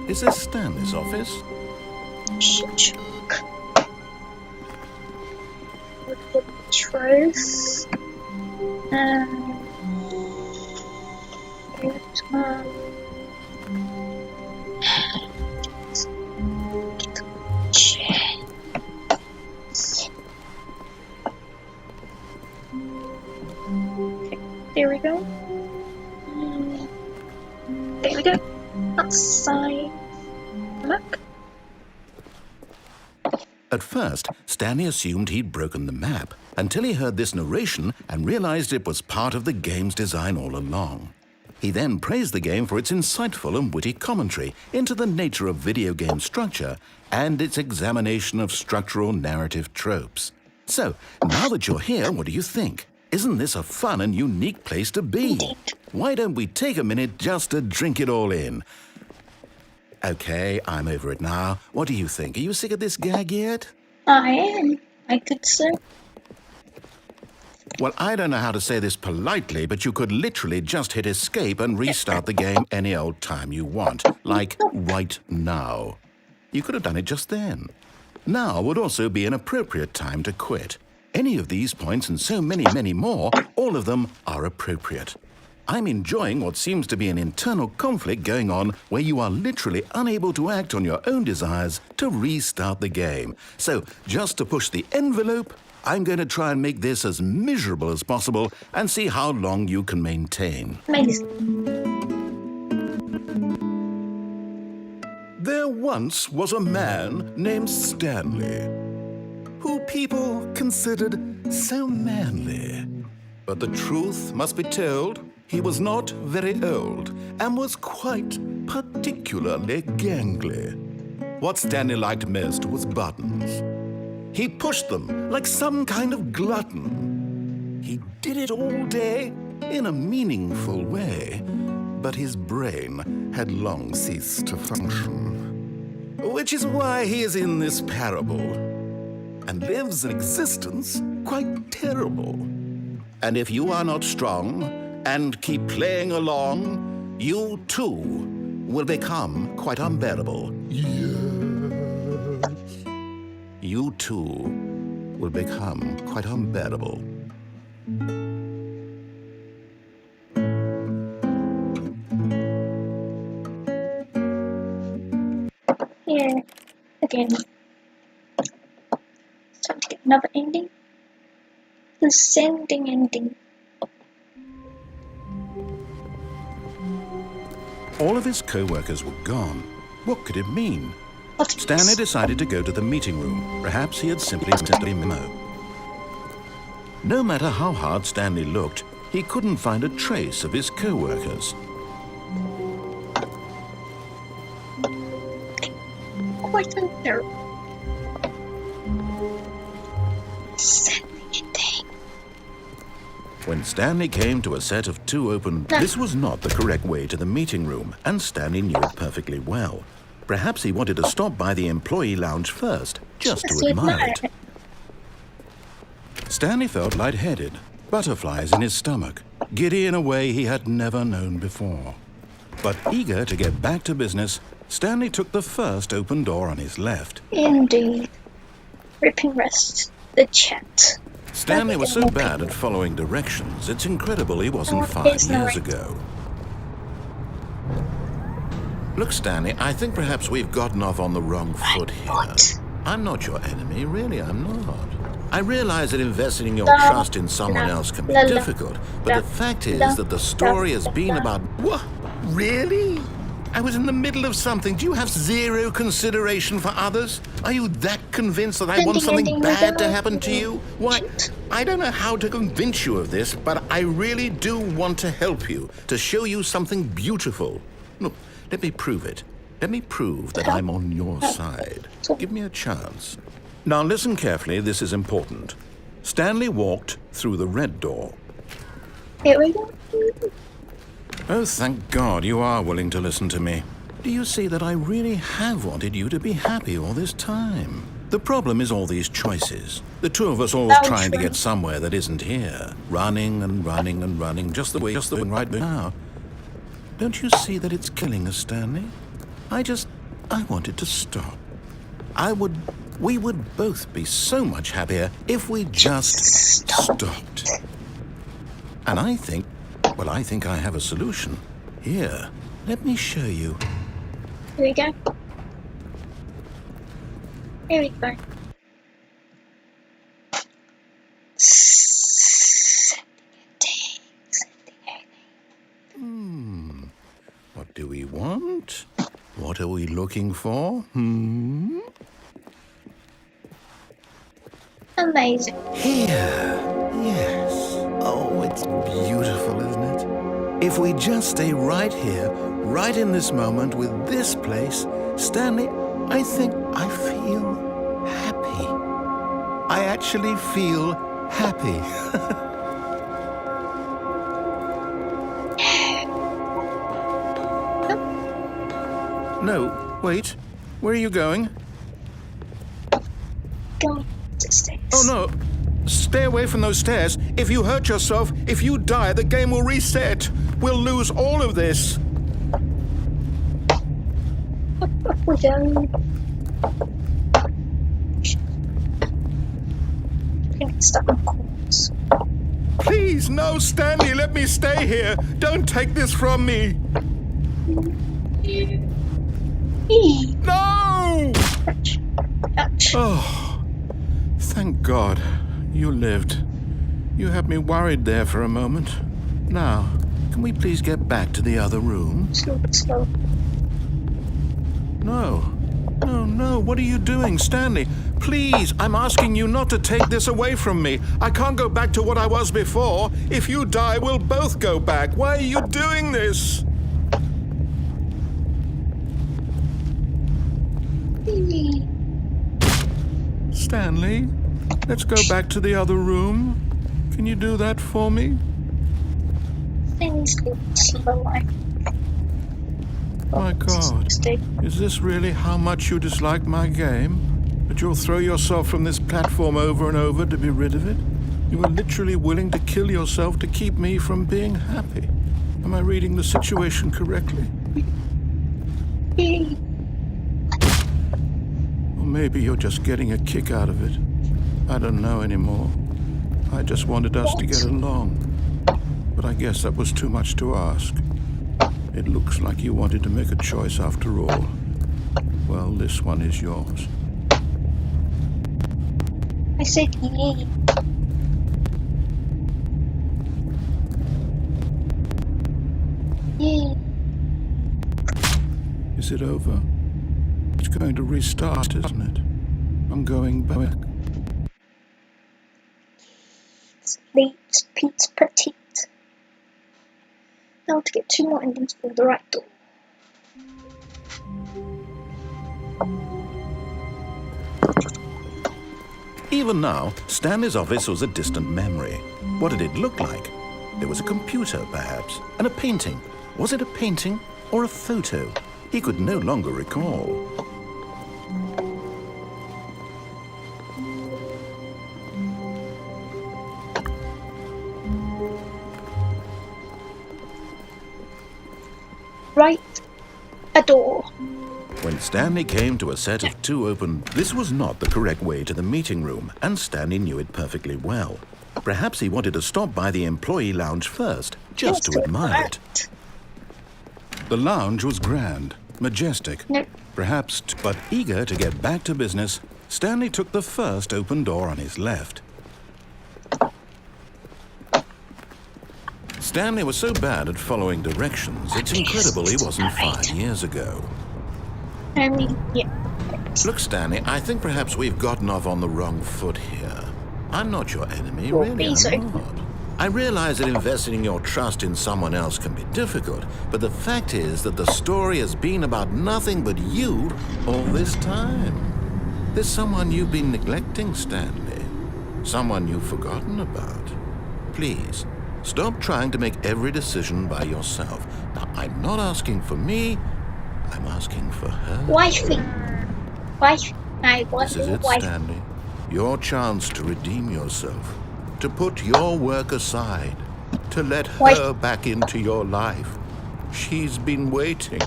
Is this Stanley's office? Shit. With the truth. Here's my... There we go. There we go. Outside. Look. At first, Stanley assumed he'd broken the map until he heard this narration and realized it was part of the game's design all along. He then praised the game for its insightful and witty commentary into the nature of video game structure and its examination of structural narrative tropes. So, now that you're here, what do you think? Isn't this a fun and unique place to be? Why don't we take a minute just to drink it all in? Okay, I'm over it now. What do you think? Are you sick of this gag yet? I am. I could say. Well, I don't know how to say this politely, but you could literally just hit escape and restart the game any old time you want. Like right now. You could have done it just then. Now would also be an appropriate time to quit. Any of these points and so many, many more, all of them are appropriate. I'm enjoying what seems to be an internal conflict going on where you are literally unable to act on your own desires to restart the game. So, just to push the envelope, I'm going to try and make this as miserable as possible and see how long you can maintain. Amazing. There once was a man named Stanley, who people considered so manly. But the truth must be told, he was not very old and was quite particularly gangly. What Stanley liked most was buttons. He pushed them like some kind of glutton. He did it all day in a meaningful way, but his brain had long ceased to function. Which is why he is in this parable and lives an existence quite terrible. And if you are not strong and keep playing along, you too will become quite unbearable. Yes. You too will become quite unbearable. Here, again. It's time to get another ending. The sending ending. All of his co-workers were gone. What could it mean? What Stanley decided to go to the meeting room. Perhaps he had simply sent a memo. No matter how hard Stanley looked, he couldn't find a trace of his co-workers. Quite a there. Sending ending. When Stanley came to a set of 2 open... This was not the correct way to the meeting room, and Stanley knew it perfectly well. Perhaps he wanted to stop by the employee lounge first, just to admire it. Stanley felt lightheaded, butterflies in his stomach, giddy in a way he had never known before. But eager to get back to business, Stanley took the first open door on his left. Indeed. Ripping rest. The chat. Stanley was so bad at following directions, it's incredible he wasn't 5 years ago. Look, Stanley, I think perhaps we've gotten off on the wrong foot here. What? I'm not your enemy, really, I'm not. I realize that investing your trust in someone else can be difficult, but the fact is that the story has been about... What? Really? I was in the middle of something. Do you have zero consideration for others? Are you that convinced that I want something bad to happen to you? Why, I don't know how to convince you of this, but I really do want to help you, to show you something beautiful. Look, let me prove it. Let me prove that I'm on your side. Give me a chance. Now listen carefully, this is important. Stanley walked through the red door. Here we go. Oh, thank God you are willing to listen to me. Do you see that I really have wanted you to be happy all this time? The problem is all these choices. The two of us always trying to get somewhere that isn't here. Running and running and running, just the way we're doing right now. Don't you see that it's killing us, Stanley? I wanted to stop. We would both be so much happier if we just stopped. And I think I have a solution. Here, let me show you. Here we go. Here we go. What do we want? What are we looking for? Amazing. Here. Yes. Oh, it's beautiful, isn't it? If we just stay right here, right in this moment with this place, Stanley, I think I feel happy. I actually feel happy. No, wait. Where are you going? Going to stairs. Oh, no. Stay away from those stairs. If you hurt yourself, if you die, the game will reset. We'll lose all of this. Up we go. I think it's stuck on corners. Please, no, Stanley, let me stay here. Don't take this from me. No! Ouch. Oh, thank God. You lived. You had me worried there for a moment. Now, can we please get back to the other room? Slow. No. No. What are you doing, Stanley? Please, I'm asking you not to take this away from me. I can't go back to what I was before. If you die, we'll both go back. Why are you doing this? Stanley, let's go back to the other room. Can you do that for me? Things go slow. My God, is this really how much you dislike my game? That you'll throw yourself from this platform over and over to be rid of it? You were literally willing to kill yourself to keep me from being happy. Am I reading the situation correctly? Or maybe you're just getting a kick out of it. I don't know anymore. I just wanted us to get along. But I guess that was too much to ask. It looks like you wanted to make a choice after all. Well, this one is yours. I said yay. Yay. Is it over? It's going to restart, isn't it? I'm going back. It's late, Pete's petite. Now to get 2 more endings through the right door. Even now, Stanley's office was a distant memory. What did it look like? There was a computer, perhaps, and a painting. Was it a painting or a photo? He could no longer recall. Right, a door. When Stanley came to a set of 2 open, this was not the correct way to the meeting room, and Stanley knew it perfectly well. Perhaps he wanted to stop by the employee lounge first, just to admire it. The lounge was grand, majestic, No. perhaps, but eager to get back to business, Stanley took the first open door on his left. Stanley was so bad at following directions, it's incredible he wasn't 5 years ago. I mean, yeah. Look, Stanley, I think perhaps we've gotten off on the wrong foot here. I'm not your enemy, Well, really, so. I'm not. I realize that investing your trust in someone else can be difficult, but the fact is that the story has been about nothing but you all this time. There's someone you've been neglecting, Stanley. Someone you've forgotten about. Please, stop trying to make every decision by yourself. Now, I'm not asking for me, I'm asking for her. Wifey. Wife. I want This is it, wife. Stanley. Your chance to redeem yourself. To put your work aside. To let her Wife. back into your life. She's been waiting.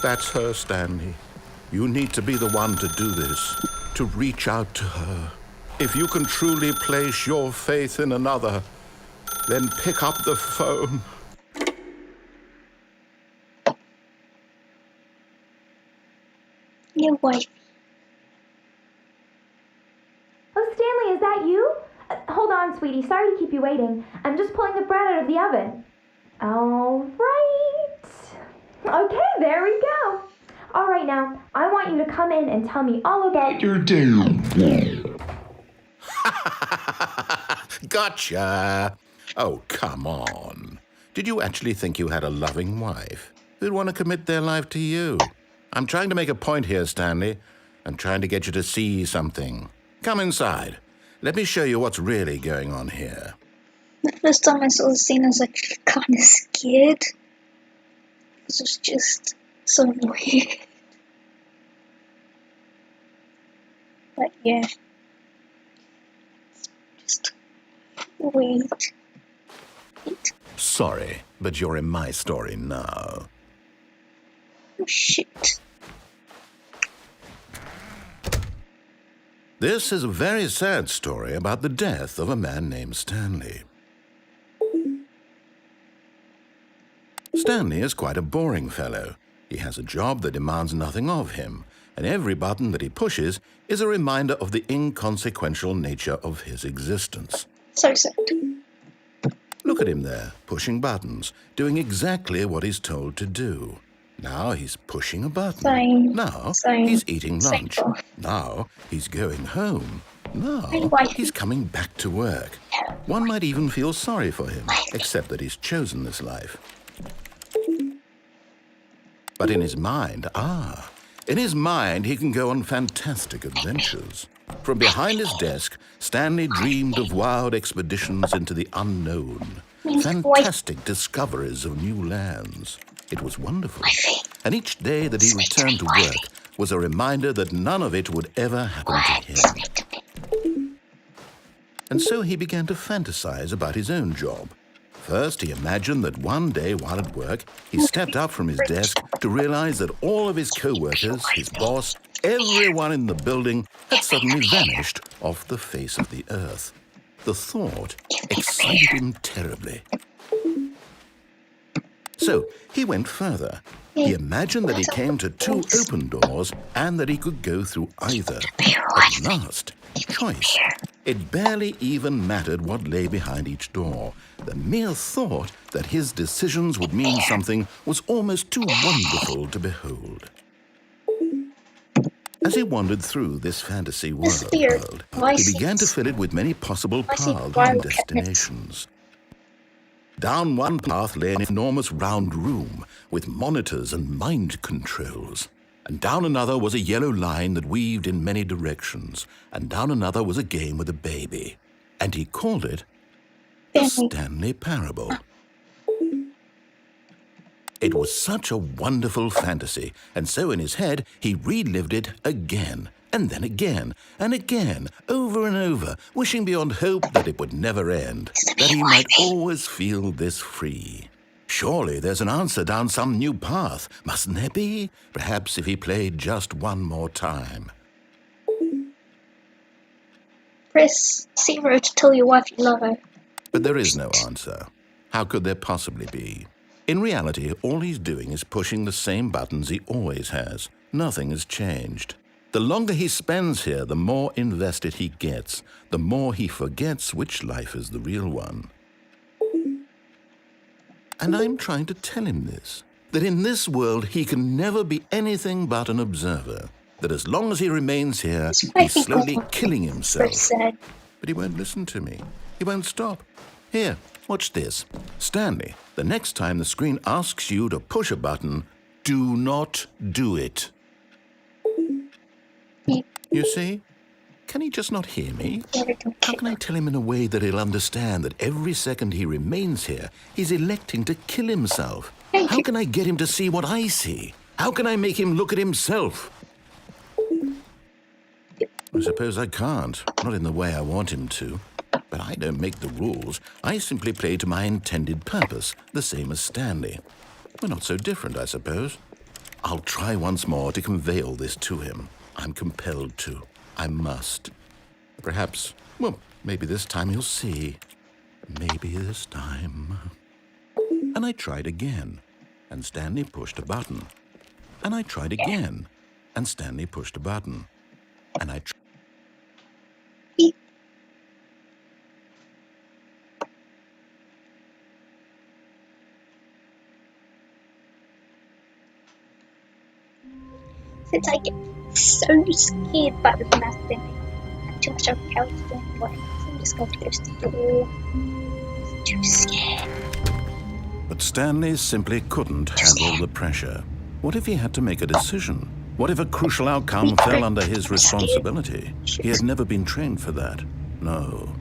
That's her, Stanley. You need to be the one to do this. To reach out to her. If you can truly place your faith in another, then pick up the phone. Your wife. Oh, Stanley, is that you? Hold on, sweetie. Sorry to keep you waiting. I'm just pulling the bread out of the oven. All right. Okay, there we go. All right, now, I want you to come in and tell me all about your day. Gotcha. Oh, come on. Did you actually think you had a loving wife who'd want to commit their life to you? I'm trying to make a point here, Stanley. I'm trying to get you to see something. Come inside. Let me show you what's really going on here. The first time I saw the scene, I was actually kind of scared. It was just so weird. But yeah. Just wait. Wait. Sorry, but you're in my story now. Oh shit. This is a very sad story about the death of a man named Stanley. Stanley is quite a boring fellow. He has a job that demands nothing of him, and every button that he pushes is a reminder of the inconsequential nature of his existence. So sad. Look at him there, pushing buttons, doing exactly what he's told to do. Now he's pushing a button. Same. Now Same. he's eating Same lunch. both. Now he's going home. Now Anyway. he's coming back to work. One might even feel sorry for him, except that he's chosen this life. But in his mind, he can go on fantastic adventures. From behind his desk, Stanley dreamed of wild expeditions into the unknown, fantastic discoveries of new lands. It was wonderful. And each day that he returned to work was a reminder that none of it would ever happen to him. And so he began to fantasize about his own job. First, he imagined that one day while at work, he stepped up from his desk to realize that all of his co-workers, his boss, everyone in the building had suddenly vanished off the face of the earth. The thought excited him terribly. So he went further. He imagined that he came to 2 open doors and that he could go through either. At last, choice. It barely even mattered what lay behind each door. The mere thought that his decisions would mean something was almost too wonderful to behold. As he wandered through this fantasy world, he began to fill it with many possible paths and destinations. Down one path lay an enormous round room with monitors and mind controls. And down another was a yellow line that weaved in many directions. And down another was a game with a baby. And he called it the Stanley Parable. It was such a wonderful fantasy, and so in his head he relived it again, and then again, and again, over and over, wishing beyond hope that it would never end, that he might always feel this free. Surely there's an answer down some new path, mustn't there be? Perhaps if he played just one more time. Press 0 to tell your wife you love her. But there is no answer. How could there possibly be? In reality, all he's doing is pushing the same buttons he always has. Nothing has changed. The longer he spends here, the more invested he gets, the more he forgets which life is the real one. And I'm trying to tell him this, that in this world he can never be anything but an observer, that as long as he remains here, he's slowly killing himself. But he won't listen to me. He won't stop. Here, watch this. Stanley, the next time the screen asks you to push a button, do not do it. You see? Can he just not hear me? How can I tell him in a way that he'll understand that every second he remains here, he's electing to kill himself? How can I get him to see what I see? How can I make him look at himself? I suppose I can't, not in the way I want him to. But I don't make the rules. I simply play to my intended purpose, the same as Stanley. We're not so different, I suppose. I'll try once more to convey all this to him. I'm compelled to. I must. Perhaps, well, maybe this time he'll see. Maybe this time. And I tried again, and Stanley pushed a button. And I tried again, and Stanley pushed a button. And I tried. Since I get so scared about the math thing, I have too much overpowered to do anyway. So I'm just going to go to the door. I'm too scared. But Stanley simply couldn't handle the pressure. What if he had to make a decision? What if a crucial outcome fell under his responsibility? He had never been trained for that. No.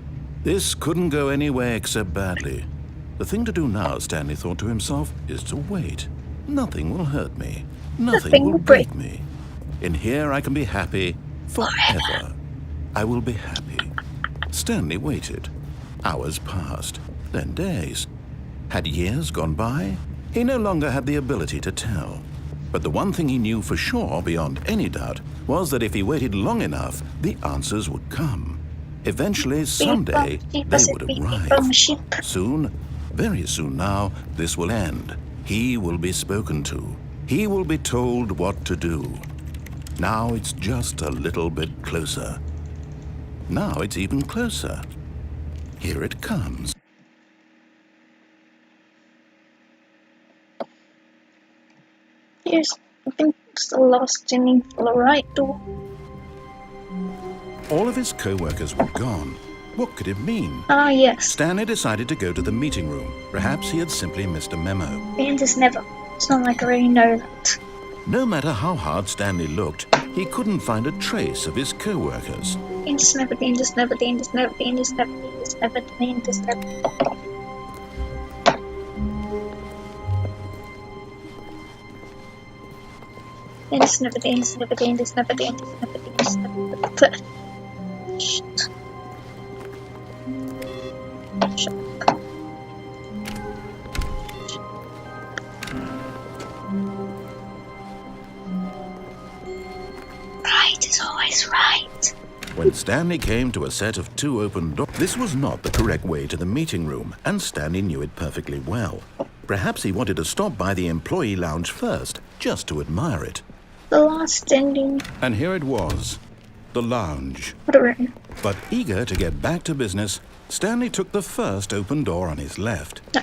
This couldn't go anywhere except badly. The thing to do now, Stanley thought to himself, is to wait. Nothing will hurt me. Nothing will break me. In here I can be happy forever. I will be happy. Stanley waited. Hours passed, then days. Had years gone by? He no longer had the ability to tell. But the one thing he knew for sure, beyond any doubt, was that if he waited long enough, the answers would come. Eventually, someday, they would arrive. Soon, very soon now, this will end. He will be spoken to. He will be told what to do. Now it's just a little bit closer. Now it's even closer. Here it comes. Yes, I think it's the last inning for the right door. All of his co-workers were gone. What could it mean? Ah, yes. Stanley decided to go to the meeting room. Perhaps he had simply missed a memo. The end is never. It's not like I already know that. No matter how hard Stanley looked, he couldn't find a trace of his co-workers. The end is never, the end is never, the end is never, the end is never, the end is never, the end is never. The end is never, the end is never, the end is never, the end is never, the end is never. Shut up. was always right. When Stanley came to a set of 2 open doors, this was not the correct way to the meeting room, and Stanley knew it perfectly well. Perhaps he wanted to stop by the employee lounge first, just to admire it. The last ending. And here it was, the lounge. Whatever. But eager to get back to business, Stanley took the first open door on his left. No.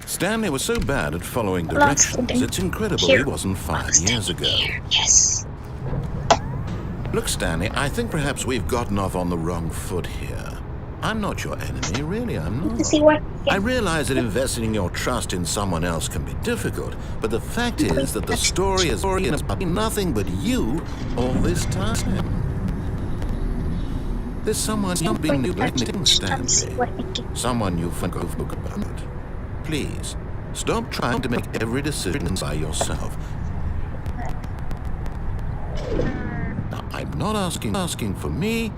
Stanley was so bad at following Last directions, ending. it's incredible Here. he wasn't 5 years ago. Here. Yes. Look, Stanley, I think perhaps we've gotten off on the wrong foot here. I'm not your enemy, really, I'm To not. see what. I realize that investing your trust in someone else can be difficult, but the fact is that the story has been nothing but you all this time. There's someone you've been neglecting, Stanley. Someone you forgot about. Please, stop trying to make every decision by yourself. Now, I'm not asking for me,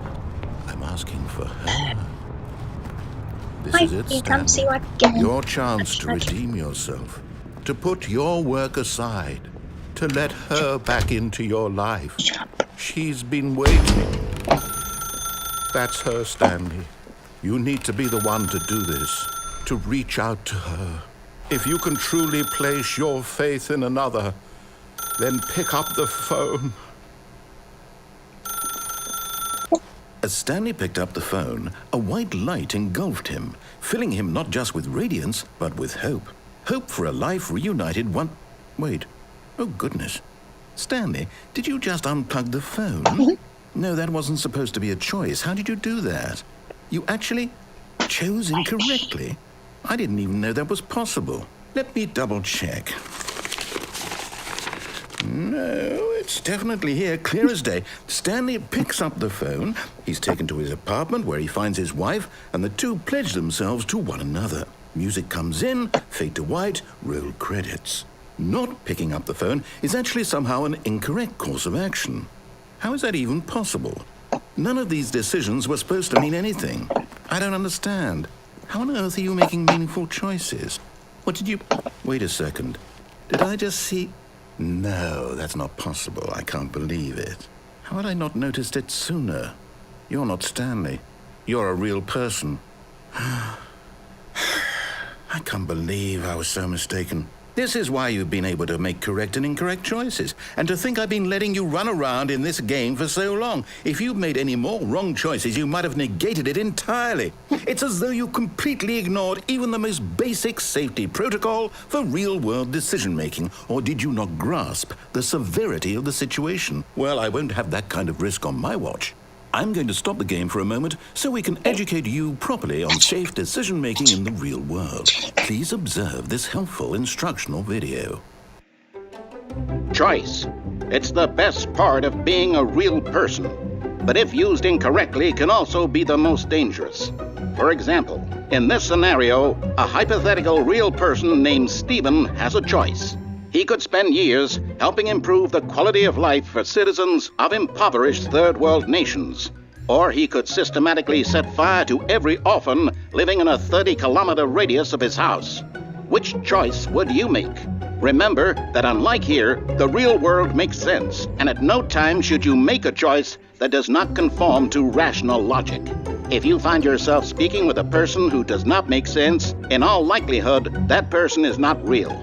I'm asking for her. This is it, Come see Stanley. what again. Your chance to redeem yourself, to put your work aside, to let her back into your life. Shut up. She's been waiting. That's her, Stanley. You need to be the one to do this, to reach out to her. If you can truly place your faith in another, then pick up the phone. As Stanley picked up the phone, a white light engulfed him, filling him not just with radiance, but with hope. Hope for a life reunited one... Wait. Oh, goodness. Stanley, did you just unplug the phone? No, that wasn't supposed to be a choice. How did you do that? You actually chose incorrectly? I didn't even know that was possible. Let me double check. No, it's definitely here, clear as day. Stanley picks up the phone. He's taken to his apartment where he finds his wife, and the two pledge themselves to one another. Music comes in, fade to white, roll credits. Not picking up the phone is actually somehow an incorrect course of action. How is that even possible? None of these decisions were supposed to mean anything. I don't understand. How on earth are you making meaningful choices? What did you... Wait a second. Did I just see... No, that's not possible. I can't believe it. How had I not noticed it sooner? You're not Stanley. You're a real person. I can't believe I was so mistaken. This is why you've been able to make correct and incorrect choices. And to think I've been letting you run around in this game for so long. If you'd made any more wrong choices, you might have negated it entirely. It's as though you completely ignored even the most basic safety protocol for real-world decision-making. Or did you not grasp the severity of the situation? Well, I won't have that kind of risk on my watch. I'm going to stop the game for a moment so we can educate you properly on safe decision-making in the real world. Please observe this helpful instructional video. Choice. It's the best part of being a real person, but if used incorrectly can also be the most dangerous. For example, in this scenario, a hypothetical real person named Stephen has a choice. He could spend years helping improve the quality of life for citizens of impoverished third world nations. Or he could systematically set fire to every orphan living in a 30-kilometer radius of his house. Which choice would you make? Remember that unlike here, the real world makes sense, and at no time should you make a choice that does not conform to rational logic. If you find yourself speaking with a person who does not make sense, in all likelihood, that person is not real.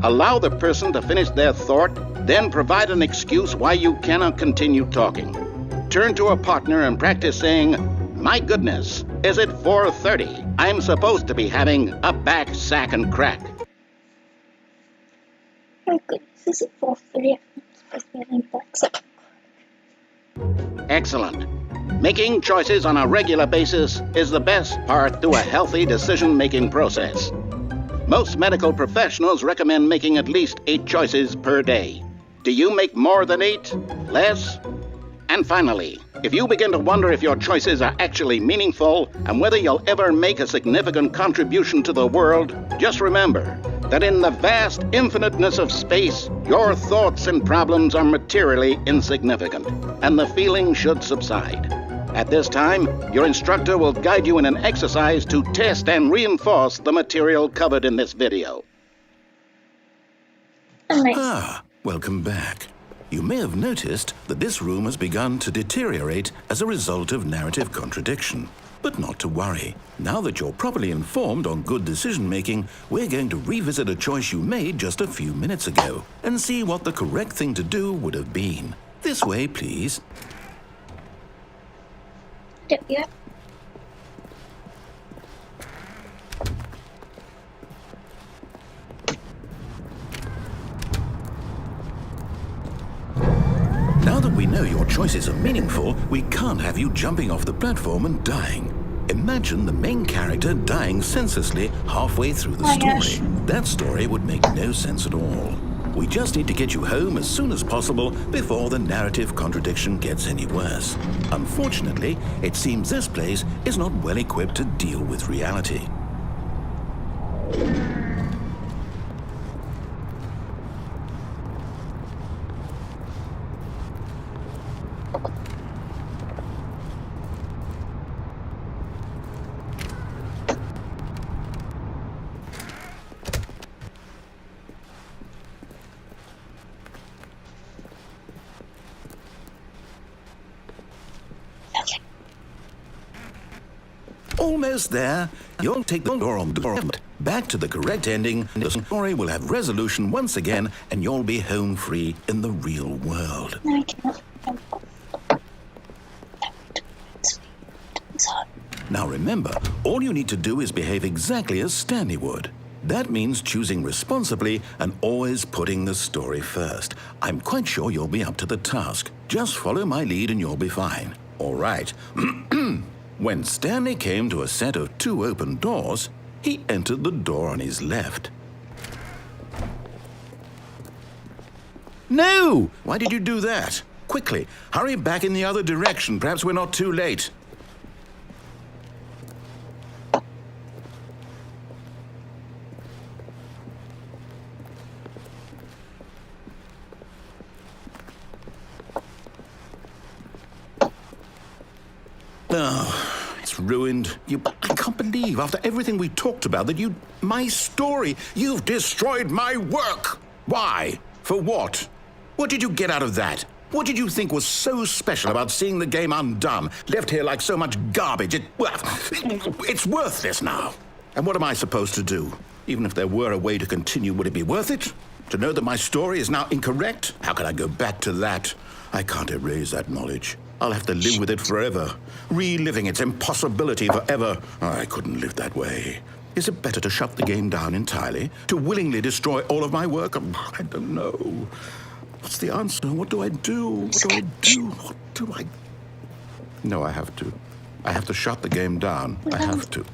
Allow the person to finish their thought, then provide an excuse why you cannot continue talking. Turn to a partner and practice saying, "My goodness, is it 4:30? I'm supposed to be having a back, sack, and crack." Oh goodness, is it 4:30? I'm supposed to be having blacks up. Excellent. Making choices on a regular basis is the best part to a healthy decision-making process. Most medical professionals recommend making at least 8 choices per day. Do you make more than 8? Less? And finally, if you begin to wonder if your choices are actually meaningful and whether you'll ever make a significant contribution to the world, just remember that in the vast infiniteness of space, your thoughts and problems are materially insignificant, and the feeling should subside. At this time, your instructor will guide you in an exercise to test and reinforce the material covered in this video. Nice. Ah, welcome back. You may have noticed that this room has begun to deteriorate as a result of narrative contradiction. But not to worry. Now that you're properly informed on good decision-making, we're going to revisit a choice you made just a few minutes ago and see what the correct thing to do would have been. This way, please. There we go. Now that we know your choices are meaningful, we can't have you jumping off the platform and dying. Imagine the main character dying senselessly halfway through the Oh, story. gosh. That story would make no sense at all. We just need to get you home as soon as possible before the narrative contradiction gets any worse. Unfortunately, it seems this place is not well equipped to deal with reality. Okay. Almost there. You'll take the door on the door. Back to the correct ending. The story will have resolution once again, and you'll be home free in the real world. No, I cannot. It's hard. Now remember, all you need to do is behave exactly as Stanley would. That means choosing responsibly and always putting the story first. I'm quite sure you'll be up to the task. Just follow my lead and you'll be fine. All right. When Stanley came to a set of 2 open doors, he entered the door on his left. No! Why did you do that? Quickly, hurry back in the other direction. Perhaps we're not too late. Oh, it's ruined. I can't believe, after everything we talked about, that my story, you've destroyed my work. Why? For what? What did you get out of that? What did you think was so special about seeing the game undone, left here like so much garbage? It's worthless now. And what am I supposed to do? Even if there were a way to continue, would it be worth it? To know that my story is now incorrect? How can I go back to that? I can't erase that knowledge. I'll have to live with it forever, reliving its impossibility forever. I couldn't live that way. Is it better to shut the game down entirely? To willingly destroy all of my work? I don't know. What's the answer? What do I do? What do I do? What do I... No, I have to. I have to shut the game down. I have to.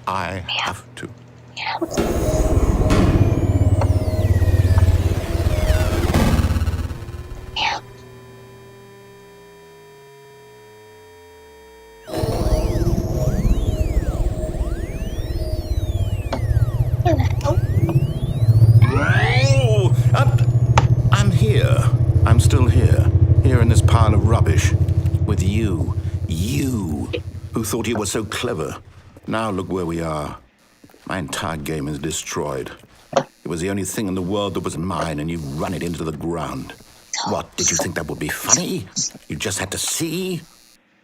I have to. I'm here. I'm still here. Here in this pile of rubbish. With you. You. Who thought you were so clever. Now look where we are. My entire game is destroyed. It was the only thing in the world that was mine, and you've run it into the ground. What, did you think that would be funny? You just had to see?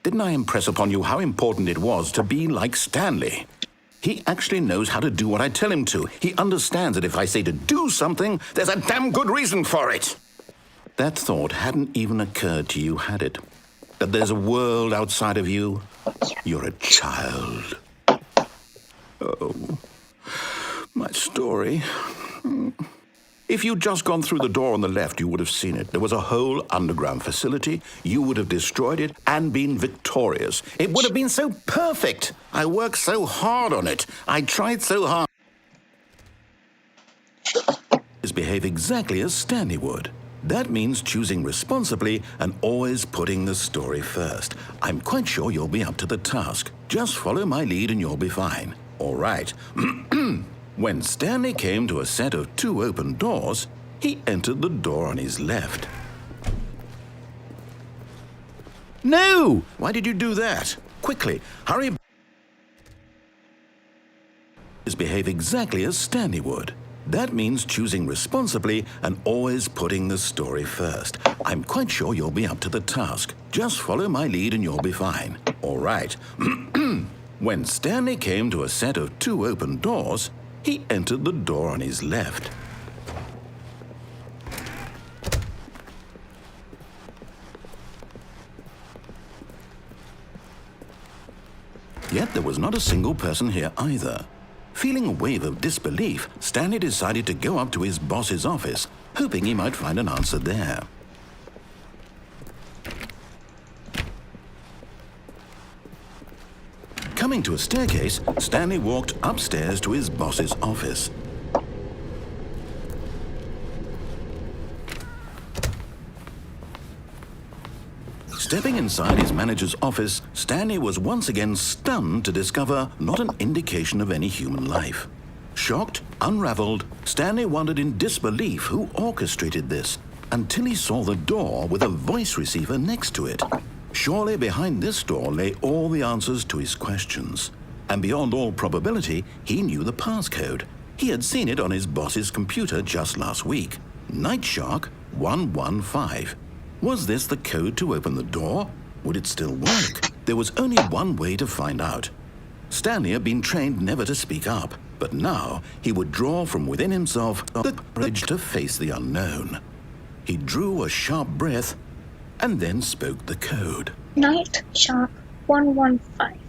Didn't I impress upon you how important it was to be like Stanley? He actually knows how to do what I tell him to. He understands that if I say to do something, there's a damn good reason for it. That thought hadn't even occurred to you, had it? That there's a world outside of you? You're a child. Oh, my story. If you'd just gone through the door on the left, you would have seen it. There was a whole underground facility. You would have destroyed it and been victorious. It would have been so perfect. I worked so hard on it. I tried so hard. Behave exactly as Stanley would. That means choosing responsibly and always putting the story first. I'm quite sure you'll be up to the task. Just follow my lead and you'll be fine. All right. When Stanley came to a set of 2 open doors, he entered the door on his left. No! Why did you do that? Quickly, hurry. Behave exactly as Stanley would. That means choosing responsibly and always putting the story first. I'm quite sure you'll be up to the task. Just follow my lead and you'll be fine. All right. When Stanley came to a set of 2 open doors, he entered the door on his left. Yet there was not a single person here either. Feeling a wave of disbelief, Stanley decided to go up to his boss's office, hoping he might find an answer there. Coming to a staircase, Stanley walked upstairs to his boss's office. Stepping inside his manager's office, Stanley was once again stunned to discover not an indication of any human life. Shocked, unraveled, Stanley wondered in disbelief who orchestrated this, until he saw the door with a voice receiver next to it. Surely behind this door lay all the answers to his questions. And beyond all probability, he knew the passcode. He had seen it on his boss's computer just last week. Night Shark 115. Was this the code to open the door? Would it still work? There was only one way to find out. Stanley had been trained never to speak up, but now he would draw from within himself the courage to face the unknown. He drew a sharp breath and then spoke the code. Night Shark 115.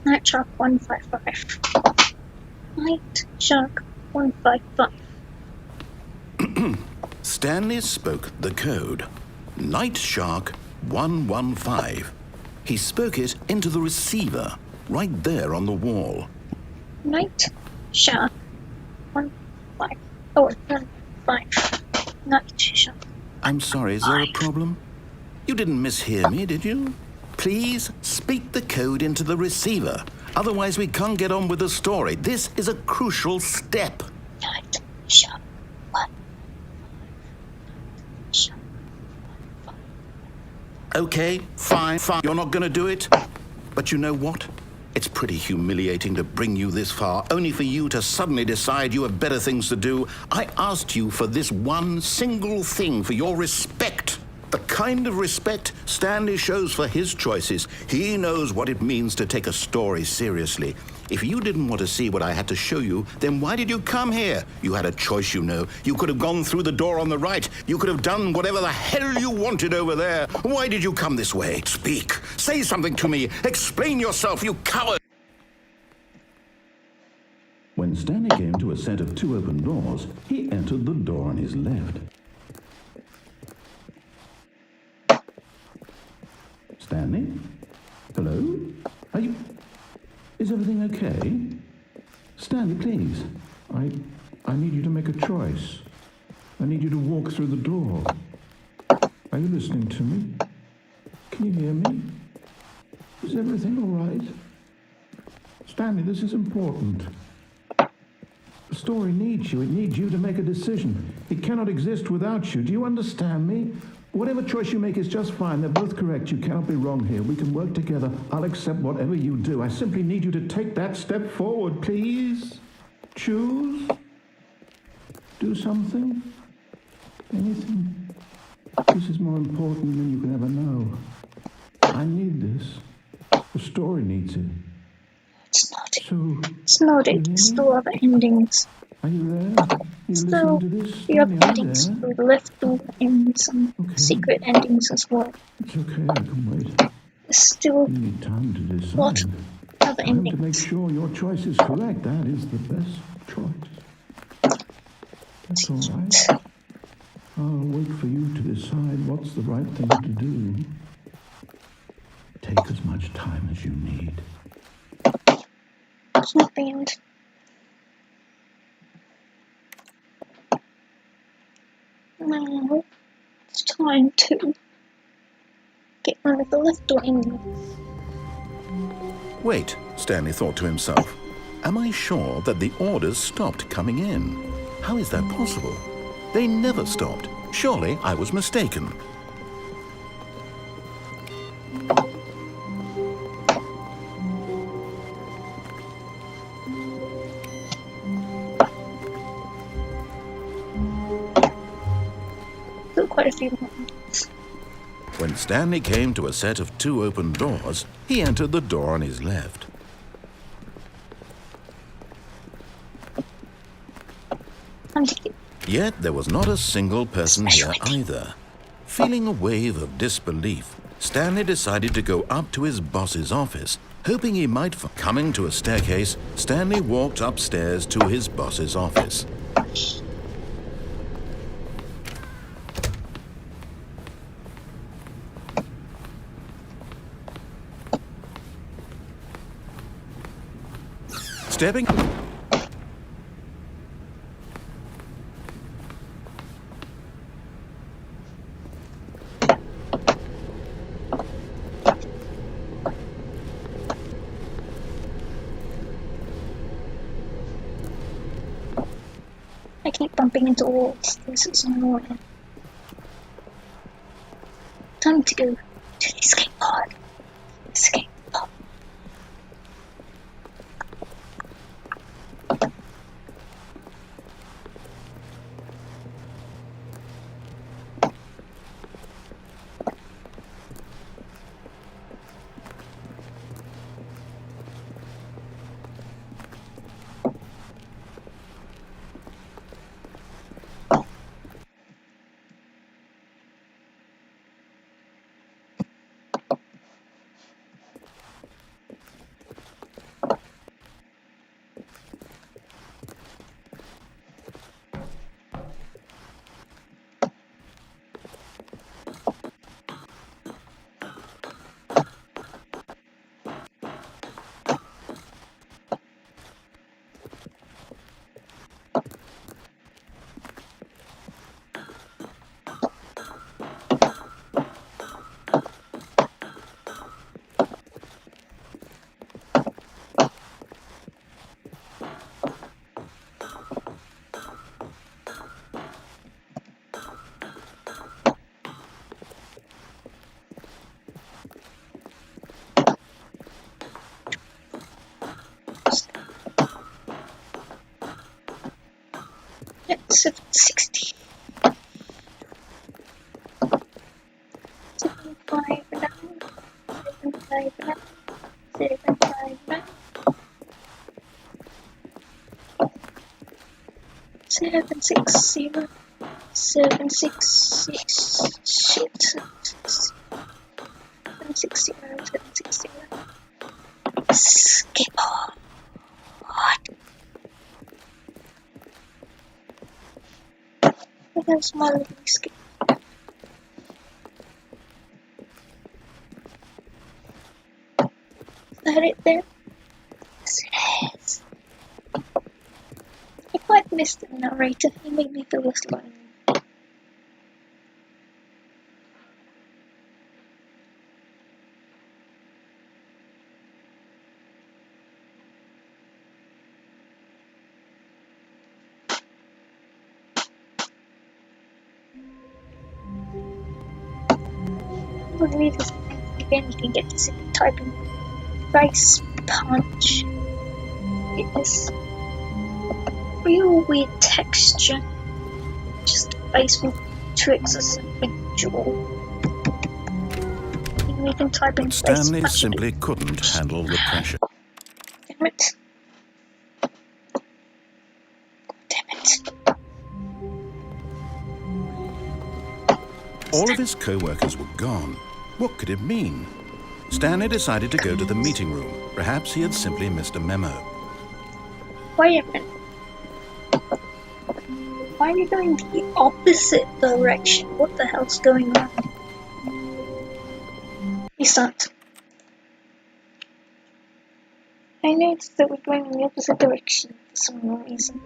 Night Shark 155. Night Shark 155. Stanley spoke the code. Night Shark 115. He spoke it into the receiver, right there on the wall. Night Shark 155. Oh, 115. Night Shark. I'm sorry, is there a problem? You didn't mishear me, did you? Please speak the code into the receiver. Otherwise, we can't get on with the story. This is a crucial step. Night Shark 1. Shark. Okay, fine. You're not going to do it? But you know what? It's pretty humiliating to bring you this far, only for you to suddenly decide you have better things to do. I asked you for this one single thing, for your respect. The kind of respect Stanley shows for his choices. He knows what it means to take a story seriously. If you didn't want to see what I had to show you, then why did you come here? You had a choice, you know. You could have gone through the door on the right. You could have done whatever the hell you wanted over there. Why did you come this way? Speak. Say something to me. Explain yourself, you coward. When Stanley came to a set of 2 open doors, he entered the door on his left. Stanley? Hello? Are you... Is everything okay? Stanley, please. I need you to make a choice. I need you to walk through the door. Are you listening to me? Can you hear me? Is everything all right? Stanley, this is important. The story needs you. It needs you to make a decision. It cannot exist without you. Do you understand me? Whatever choice you make is just fine. They're both correct. You cannot be wrong here. We can work together. I'll accept whatever you do. I simply need you to take that step forward, please. Choose. Do something. Anything. This is more important than you can ever know. I need this. The story needs it. It's not it. So, It's not it. It's still other endings. are you there? You Still, listening to this? the other Stanley, are you endings. there? We left two and some Okay. secret endings as well. It's okay, I can wait. There's still You need time to decide. what other Time to make endings. sure your choice is correct. That is the best choice. That's all right. I'll wait for you to decide what's the right thing to do. Take as much time as you need. It's not the end. Now it's time to get rid of the left door endings. Wait, Stanley thought to himself. Am I sure that the orders stopped coming in? How is that possible? They never stopped. Surely I was mistaken. quite a few moments. When Stanley came to a set of 2 open doors, he entered the door on his left. Time to get Yet there was not a single person here either. Feeling a wave of disbelief, Stanley decided to go up to his boss's office, hoping he might find. Coming to a staircase, Stanley walked upstairs to his boss's office. Stepping. I keep bumping into walls. This is annoying. Time to go to the skate park. Skate park. It's 760. 759. 759. 759. 760. 766. Shit. 760. 760. Skip on. There's my little skip. Is that it there? Yes, it is. I quite missed the narrator. He made me feel less lonely. I believe this again you can get this if you type in face punch. It is real weird texture. Just face with tricks or something jaw. You can type in But face Stanley punch. simply couldn't handle the pressure. Damn it. Damn it. All of his co-workers were gone. What could it mean? Stanley decided to go to the meeting room. Perhaps he had simply missed a memo. Wait a minute. Why are you going the opposite direction? What the hell's going on? He's not. I noticed that we're going in the opposite direction for some reason.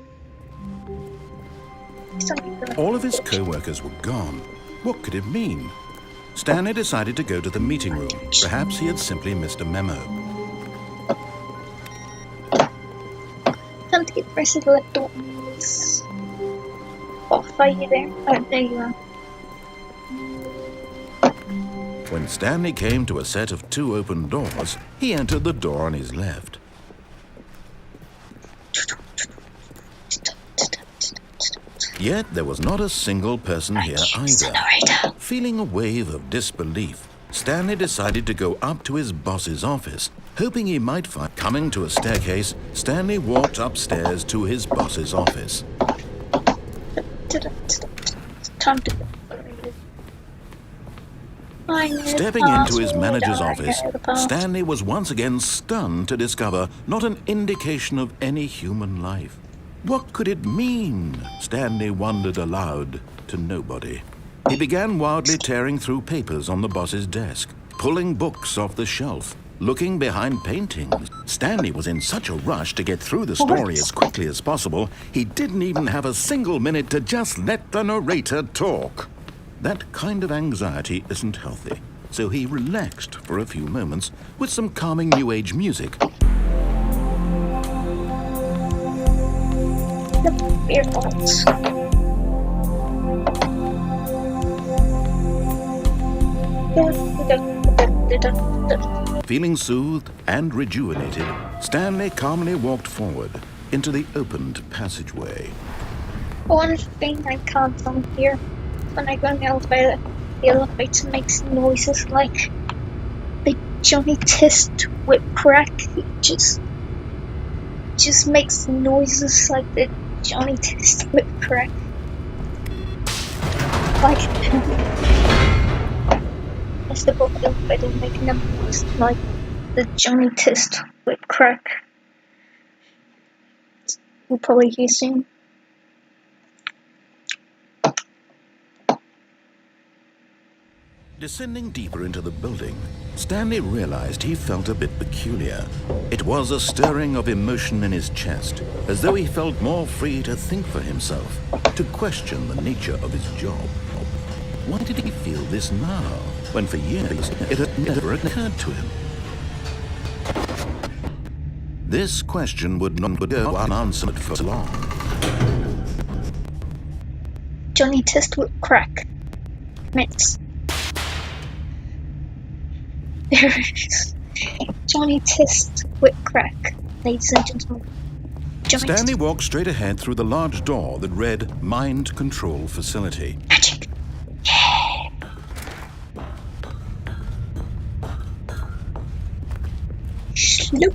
All of his co-workers were gone. What could it mean? Stanley decided to go to the meeting room. Perhaps he had simply missed a memo. Time to get press the left buttons. Off, are you there? Oh, there you are. When Stanley came to a set of 2 open doors, he entered the door on his left. Yet there was not a single person here either. Narrator. Feeling a wave of disbelief, Stanley decided to go up to his boss's office, hoping he might find. Coming to a staircase, Stanley walked upstairs to his boss's office. Time to go. Stepping into his manager's office, Stanley was once again stunned to discover not an indication of any human life. What could it mean? Stanley wondered aloud to nobody. He began wildly tearing through papers on the boss's desk, pulling books off the shelf, looking behind paintings. Stanley was in such a rush to get through the story as quickly as possible, he didn't even have a single minute to just let the narrator talk. That kind of anxiety isn't healthy, so he relaxed for a few moments with some calming New Age music. Earphones. Feeling soothed and rejuvenated, Stanley calmly walked forward into the opened passageway. One thing I can't from here, when I go in the elevator makes noises like the Johnny Test whip crack. It just makes noises like the Johnny Test whip crack. Like as the book elevator making a noise like the Johnny Test whip crack. We'll probably hear soon. Descending deeper into the building, Stanley realized he felt a bit peculiar. It was a stirring of emotion in his chest, as though he felt more free to think for himself, to question the nature of his job. Why did he feel this now, when for years it had never occurred to him? This question would not go unanswered for long. Johnny Test whip crack. Mitts. There is Johnny Test whip crack, ladies and gentlemen. Stanley walked straight ahead through the large door that read Mind Control Facility. Magic. Sloop.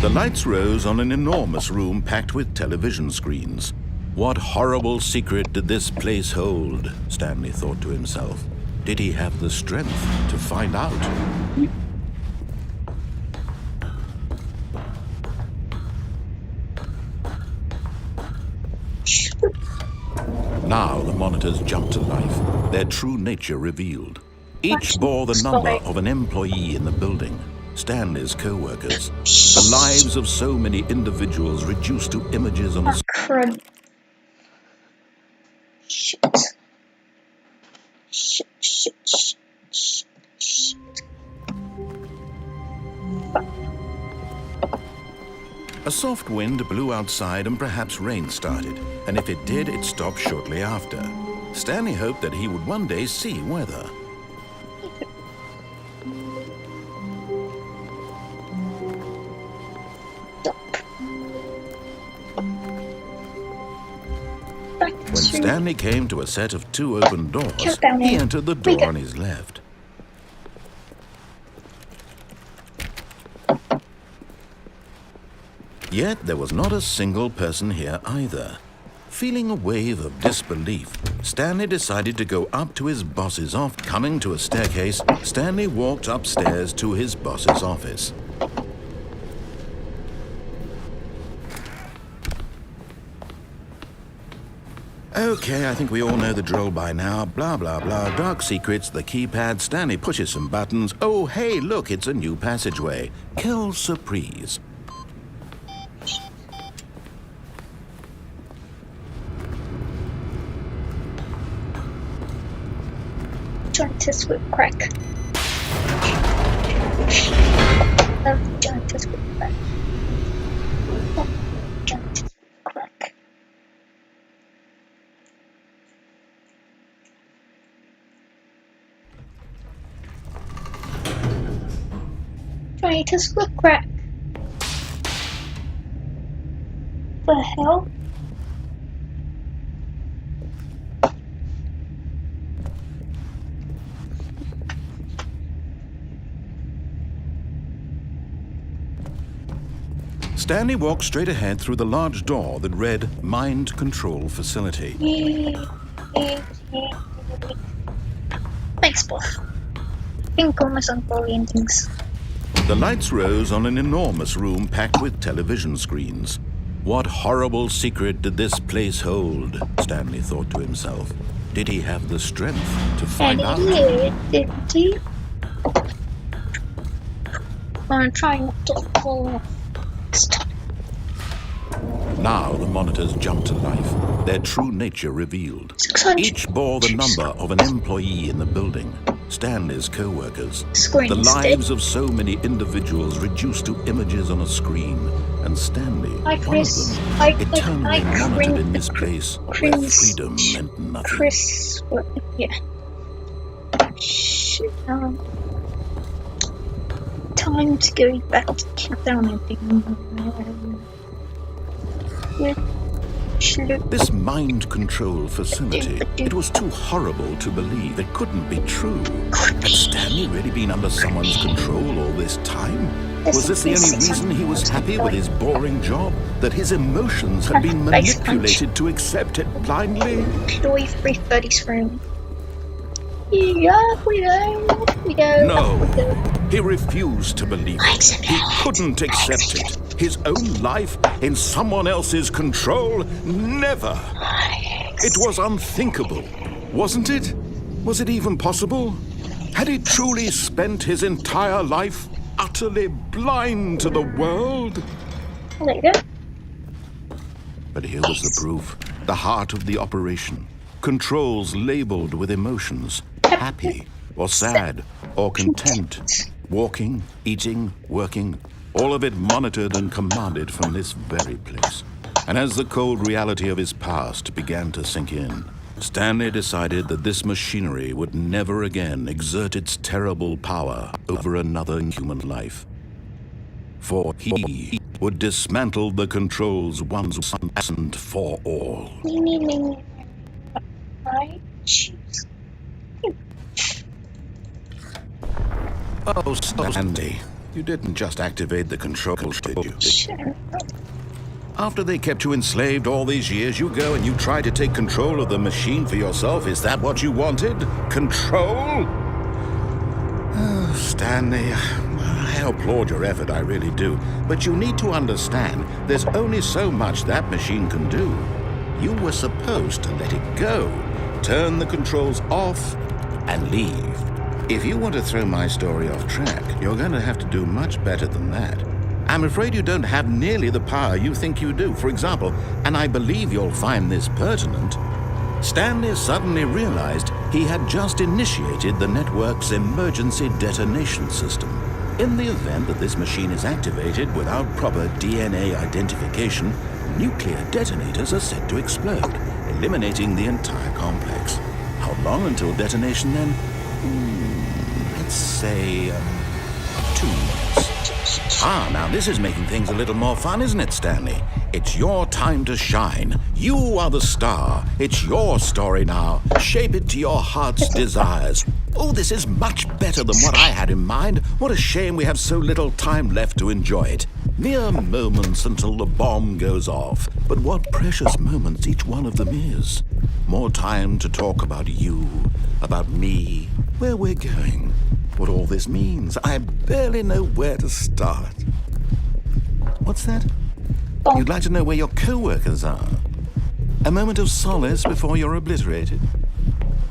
The lights rose on an enormous room packed with television screens. What horrible secret did this place hold? Stanley thought to himself. Did he have the strength to find out? Now the monitors jumped to life, their true nature revealed. Each bore the number of an employee in the building, Stanley's co-workers. The lives of so many individuals reduced to images on the screen. Shit. Shit. A soft wind blew outside and perhaps rain started, and if it did, it stopped shortly after. Stanley hoped that he would one day see weather. When Stanley came to a set of two open doors, he entered the door on his left. Yet there was not a single person here either. Feeling a wave of disbelief, Stanley decided to go up to his boss's office. Coming to a staircase, Stanley walked upstairs to his boss's office. Okay, I think we all know the drill by now. Blah, blah, blah. Dark secrets, the keypad. Stanley pushes some buttons. Oh, hey, look, it's a new passageway. Quelle surprise. Johnny Test whip crack. Johnny Test whip crack. Johnny Test whip crack. Johnny Test whip crack. The hell? Stanley walked straight ahead through the large door that read Mind Control Facility. Thanks, boss. Think almost on bullying things. The lights rose on an enormous room packed with television screens. What horrible secret did this place hold? Stanley thought to himself. Did he have the strength to find out? Didn't he? I'm trying not to fall. Stop. Now the monitors jumped to life, their true nature revealed. 600. Each bore the number of an employee in the building, Stanley's co-workers. Screen The instead. lives of so many individuals reduced to images on a screen, and Stanley, Hi, one Chris. of them, Hi, eternally hi, monitored in Chris. this place where Chris. freedom meant nothing. Chris, yeah. Shit, time to go back to countdown and This mind control facility, it was too horrible to believe. It couldn't be true. Had Stanley really been under someone's control all this time? Was this the only reason he was happy with his boring job? That his emotions had been manipulated to accept it blindly? Employee 333. Yeah, we go. No. He refused to believe it. He couldn't accept it. His own life in someone else's control? Never. It was unthinkable, wasn't it? Was it even possible? Had he truly spent his entire life utterly blind to the world? There you go. But here was the proof. The heart of the operation. Controls labeled with emotions. Happy, or sad, or content. Walking, eating, working. All of it monitored and commanded from this very place. And as the cold reality of his past began to sink in, Stanley decided that this machinery would never again exert its terrible power over another human life. For he would dismantle the controls once and for all. Right? Jeez. Oh, Stanley, you didn't just activate the controls, did you? Sure. After they kept you enslaved all these years, you go and you try to take control of the machine for yourself. Is that what you wanted? Control? Oh, Stanley, I applaud your effort, I really do. But you need to understand, there's only so much that machine can do. You were supposed to let it go, turn the controls off, and leave. If you want to throw my story off track, you're going to have to do much better than that. I'm afraid you don't have nearly the power you think you do. For example, and I believe you'll find this pertinent, Stanley suddenly realized he had just initiated the network's emergency detonation system. In the event that this machine is activated without proper DNA identification, nuclear detonators are set to explode, eliminating the entire complex. How long until detonation then? Let's say 2 minutes. Ah, now this is making things a little more fun, isn't it, Stanley? It's your time to shine. You are the star. It's your story now. Shape it to your heart's desires. Oh, this is much better than what I had in mind. What a shame we have so little time left to enjoy it. Mere moments until the bomb goes off. But what precious moments each one of them is. More time to talk about you, about me, where we're going, what all this means. I barely know where to start. What's that? You'd like to know where your co-workers are? A moment of solace before you're obliterated?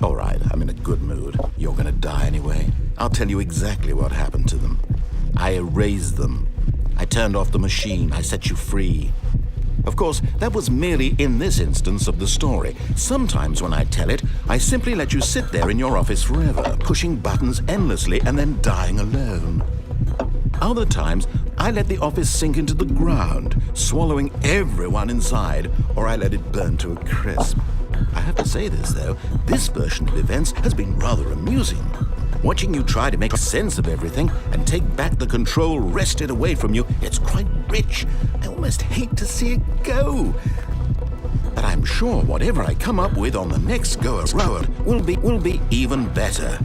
All right, I'm in a good mood. You're gonna die anyway. I'll tell you exactly what happened to them. I erased them. I turned off the machine. I set you free. Of course, that was merely in this instance of the story. Sometimes when I tell it, I simply let you sit there in your office forever, pushing buttons endlessly and then dying alone. Other times, I let the office sink into the ground, swallowing everyone inside, or I let it burn to a crisp. I have to say this, though, this version of events has been rather amusing. Watching you try to make sense of everything and take back the control wrested away from you, it's quite rich. I almost hate to see it go. But I'm sure whatever I come up with on the next go-around will be even better.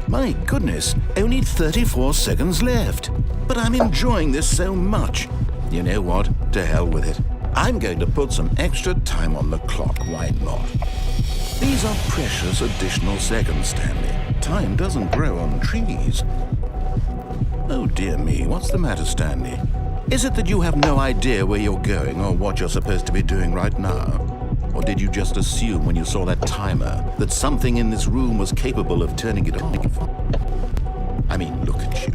My goodness, only 34 seconds left. But I'm enjoying this so much. You know what? To hell with it. I'm going to put some extra time on the clock, why not? These are precious additional seconds, Stanley. Time doesn't grow on trees. Oh dear me, what's the matter, Stanley? Is it that you have no idea where you're going or what you're supposed to be doing right now? Or did you just assume when you saw that timer that something in this room was capable of turning it off? I mean, look at you.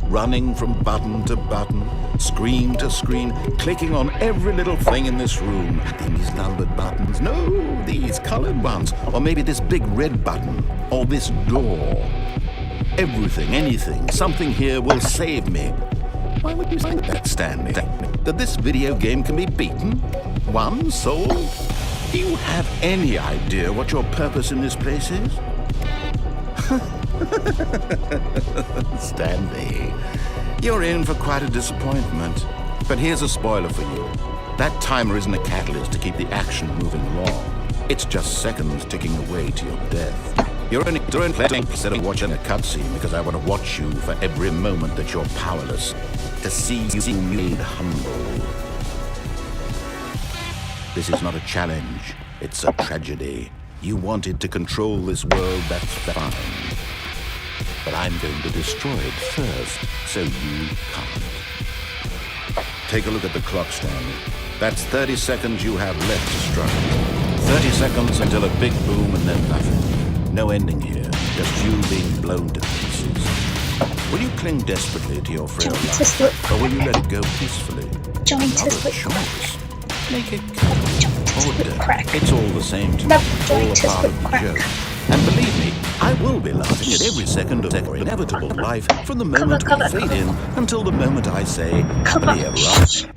Running from button to button, screen to screen, clicking on every little thing in this room. These numbered buttons. No, these colored ones. Or maybe this big red button. Or this door. Everything, anything, something here will save me. Why would you think that, Stanley? That this video game can be beaten? Won? Sold? Do you have any idea what your purpose in this place is? Stanley, you're in for quite a disappointment. But here's a spoiler for you. That timer isn't a catalyst to keep the action moving along. It's just seconds ticking away to your death. You're only playing instead of watching a cutscene because I want to watch you for every moment that you're powerless. To see you made humble. This is not a challenge. It's a tragedy. You wanted to control this world, that's fine. But I'm going to destroy it first, so you can't. Take a look at the clock, Stanley. That's 30 seconds you have left to struggle. 30 seconds until a big boom and then nothing. No ending here, just you being blown to pieces. Will you cling desperately to your frail life, or will you let it go peacefully? Another choice. Make it count. Or don't. It's all the same to me. All a part of the joke. And believe me, I will be laughing at every second of our inevitable life from the moment we fade in until the moment I say, happily ever after.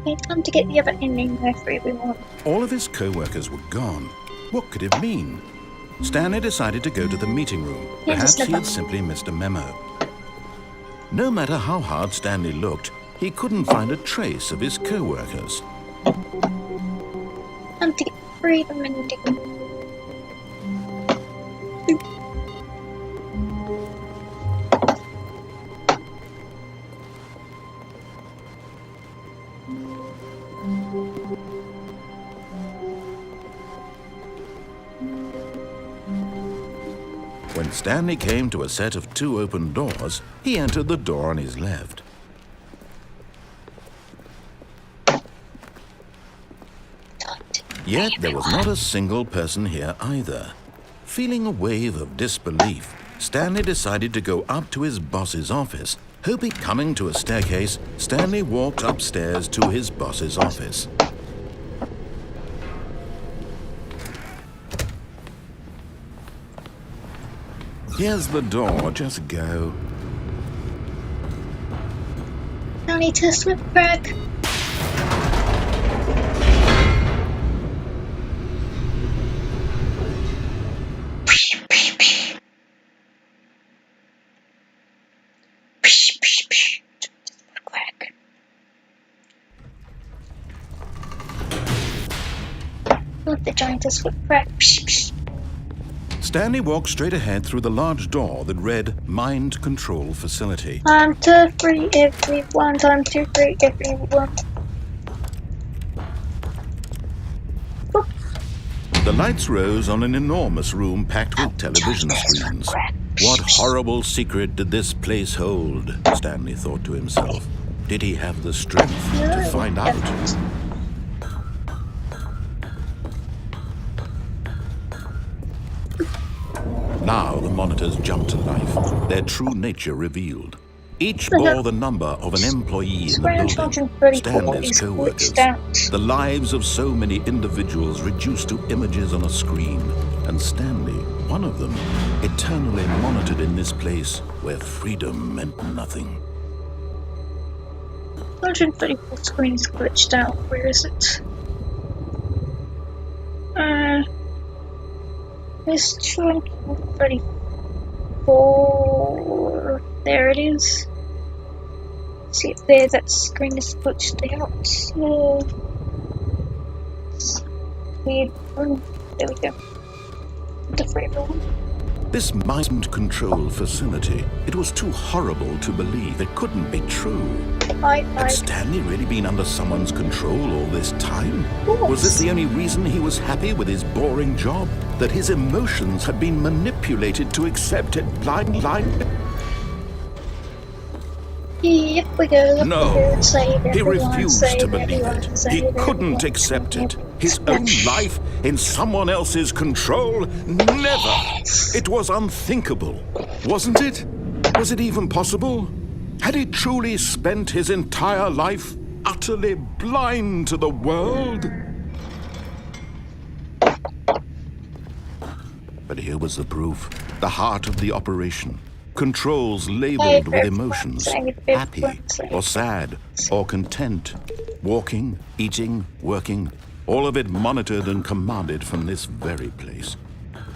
Okay, time to get the other ending there for everyone. All of his co-workers were gone. What could it mean? Stanley decided to go to the meeting room. Perhaps he had simply missed a memo. No matter how hard Stanley looked, he couldn't find a trace of his co-workers. Time to get freedom ending. When Stanley came to a set of 2 open doors, he entered the door on his left. Yet there was not a single person here either. Feeling a wave of disbelief, Stanley decided to go up to his boss's office. Coming to a staircase, Stanley walked upstairs to his boss's office. Here's the door, just go. I need to slip back. Let the giantess flip crack. Stanley walked straight ahead through the large door that read Mind Control Facility. Time to free everyone. Time to free everyone. Oops. The lights rose on an enormous room packed with television screens. What horrible secret did this place hold? Stanley thought to himself. Did he have the strength to find out? Now the monitors jumped to life, their true nature revealed. Each bore the number of an employee in the building, Stanley's co-workers, the lives of so many individuals reduced to images on a screen, and Stanley, one of them, eternally monitored in this place where freedom meant nothing. 134 screens glitched out. Where is it? There's 234. There it is. See if there that screen is glitched out. Weird room. There we go. The free room. This mind control facility, it was too horrible to believe. It couldn't be true. Had Stanley really been under someone's control all this time? Was this the only reason he was happy with his boring job? That his emotions had been manipulated to accept it blind? Yep, we go. No, he refused to believe it. He couldn't accept it. His own life in someone else's control? Never! It was unthinkable, wasn't it? Was it even possible? Had he truly spent his entire life utterly blind to the world? But here was the proof. The heart of the operation. Controls labeled with emotions, happy or sad or content, walking, eating, working, all of it monitored and commanded from this very place.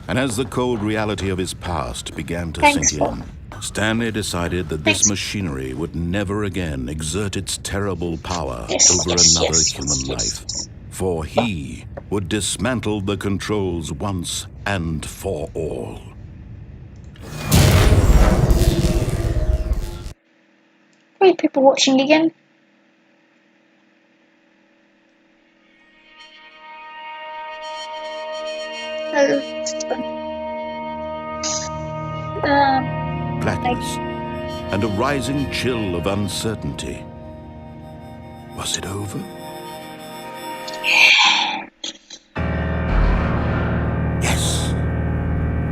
And as the cold reality of his past began to sink in, Stanley decided that this machinery would never again exert its terrible power over another human life. For he would dismantle the controls once and for all. Are people watching again? Oh, it's fun. Blackness and a rising chill of uncertainty. Was it over? Yes.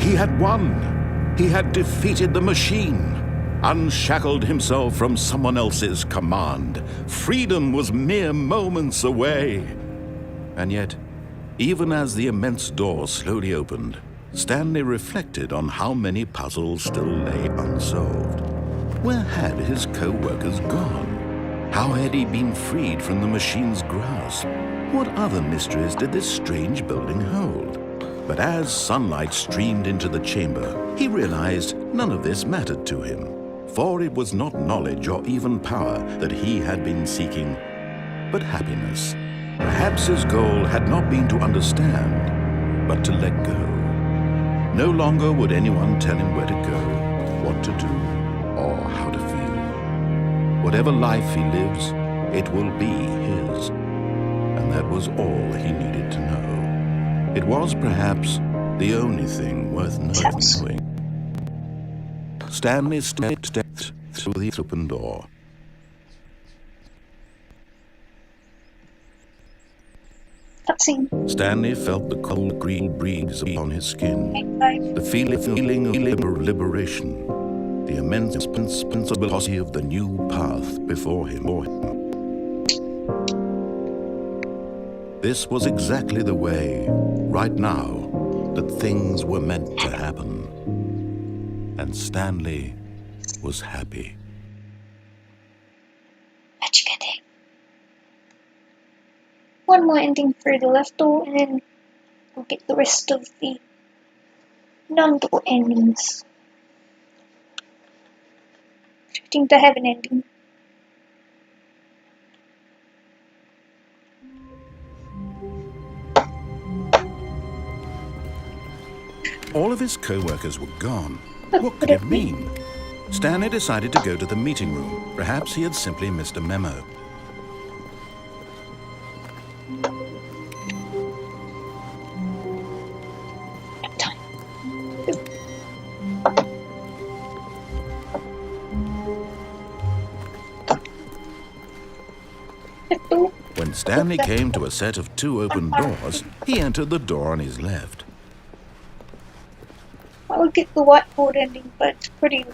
He had won. He had defeated the machine. Unshackled himself from someone else's command. Freedom was mere moments away. And yet, even as the immense door slowly opened, Stanley reflected on how many puzzles still lay unsolved. Where had his co-workers gone? How had he been freed from the machine's grasp? What other mysteries did this strange building hold? But as sunlight streamed into the chamber, he realized none of this mattered to him. For it was not knowledge or even power that he had been seeking, but happiness. Perhaps his goal had not been to understand, but to let go. No longer would anyone tell him where to go, what to do, or how to feel. Whatever life he lives, it will be his. And that was all he needed to know. It was perhaps the only thing worth knowing. Stanley stepped through the open door. Stanley felt the cold green breeze upon his skin, the feeling of liberation, the immense responsibility of the new path before him. This was exactly the way, right now, that things were meant to happen. And Stanley was happy. Magic ending. One more ending for the left door, and then we'll get the rest of the non-door endings. Expecting to have an ending. All of his co-workers were gone. What could it mean? Stanley decided to go to the meeting room. Perhaps he had simply missed a memo. When Stanley came to a set of 2 open doors, he entered the door on his left. I would get the whiteboard ending, but it's pretty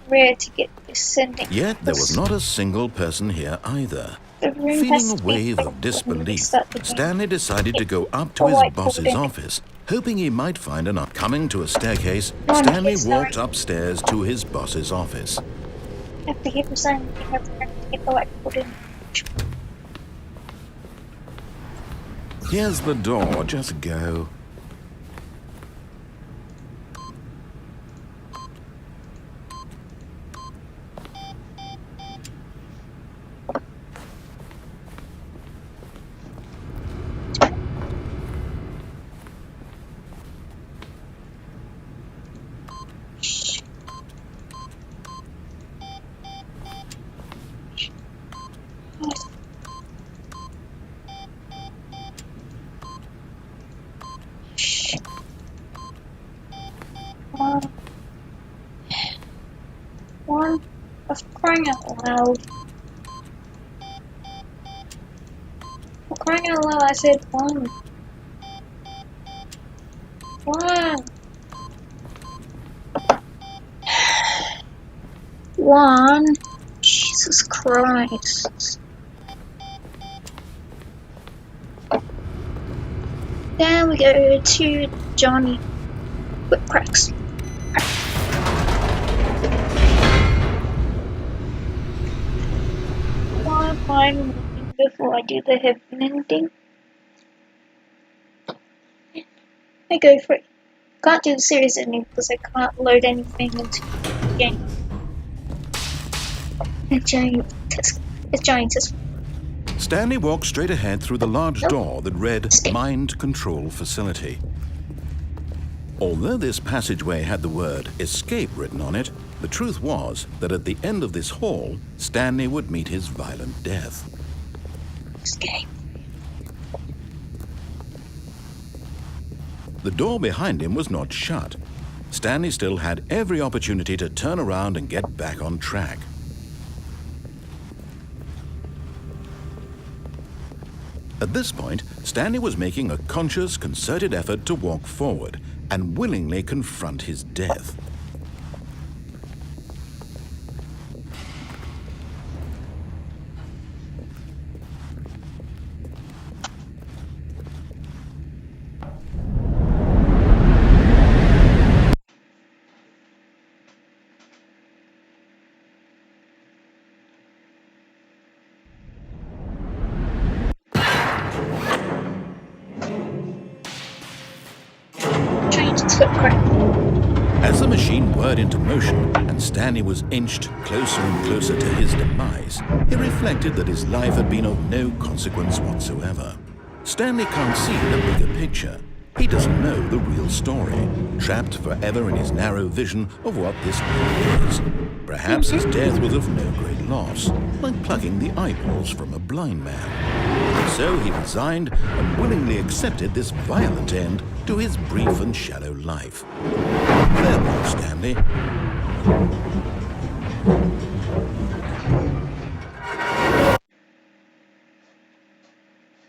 rare to get this ending. Yet there was not a single person here either. Feeling a wave of disbelief, Stanley decided to go up to his boss's office, hoping he might find an coming to a staircase. Stanley walked upstairs to his boss's office. After he resigned, he never had to get the whiteboard ending. Here's the door, just go. crying out loud. For crying out loud, I said one. One. One. Jesus Christ. Then we go to Johnny with cracks. Why am I moving before I do the heavy ending? I go for it. Can't do the series ending because I can't load anything into the game. It's giant test. Stanley walked straight ahead through the large Nope. door that read Escape. Mind Control Facility. Although this passageway had the word escape written on it, the truth was that at the end of this hall, Stanley would meet his violent death. Escape. The door behind him was not shut. Stanley still had every opportunity to turn around and get back on track. At this point, Stanley was making a conscious, concerted effort to walk forward and willingly confront his death. Giant footprint. As the machine whirred into motion and Stanley was inched closer and closer to his demise, he reflected that his life had been of no consequence whatsoever. Stanley can't see the bigger picture. He doesn't know the real story, trapped forever in his narrow vision of what this world is. Perhaps his death was of no great loss, like plucking the eyeballs from a blind man. So he resigned and willingly accepted this violent end to his brief and shallow life. Farewell, Stanley.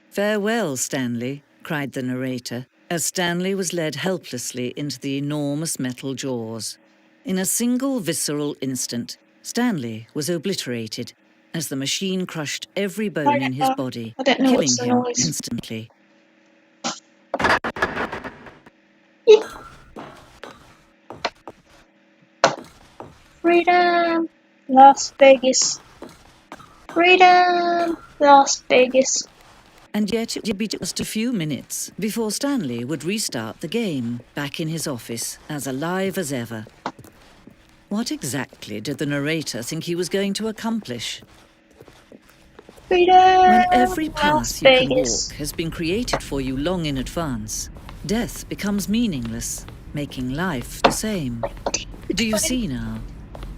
"Farewell, Stanley," cried the narrator, as Stanley was led helplessly into the enormous metal jaws. In a single visceral instant, Stanley was obliterated as the machine crushed every bone in his body, I don't know killing what's the him noise. instantly. Freedom, Las Vegas. Freedom, Las Vegas. And yet it would be just a few minutes before Stanley would restart the game, back in his office, as alive as ever. What exactly did the narrator think he was going to accomplish? Freedom, When every Las path you can Vegas. walk has been created for you long in advance, death becomes meaningless, making life the same. Do you see now?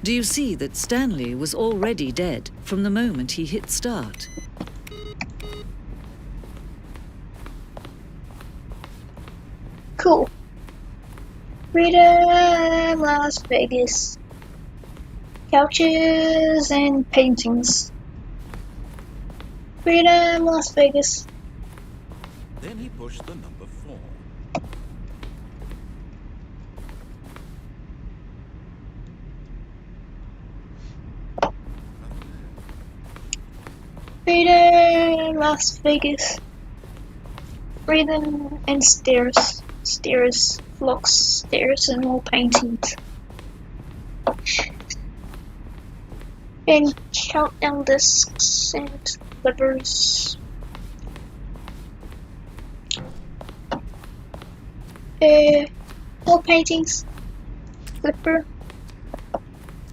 Do you see that Stanley was already dead from the moment he hit start? Cool. Freedom, Las Vegas. Couches and paintings. Freedom, Las Vegas. Then he pushed the number 4. Freedom, Las Vegas. Freedom and stairs. Stairs, flocks, stairs, and more paintings. And countdown discs and levers. More paintings. Flipper.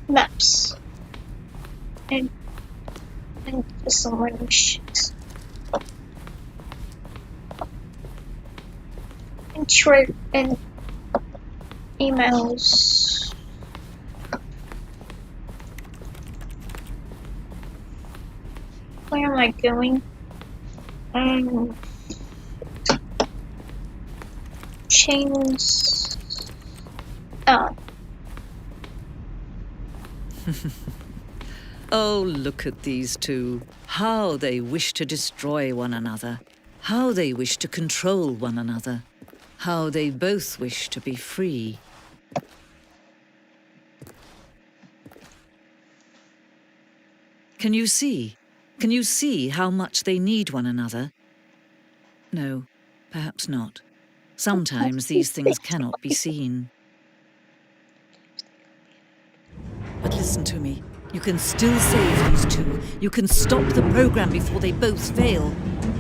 Maps. And some random shit. And emails. Where am I going? Chains. Oh, look at these two. How they wish to destroy one another. How they wish to control one another. How they both wish to be free. Can you see? Can you see how much they need one another? No, perhaps not. Sometimes these things cannot be seen. But listen to me. You can still save these two. You can stop the program before they both fail.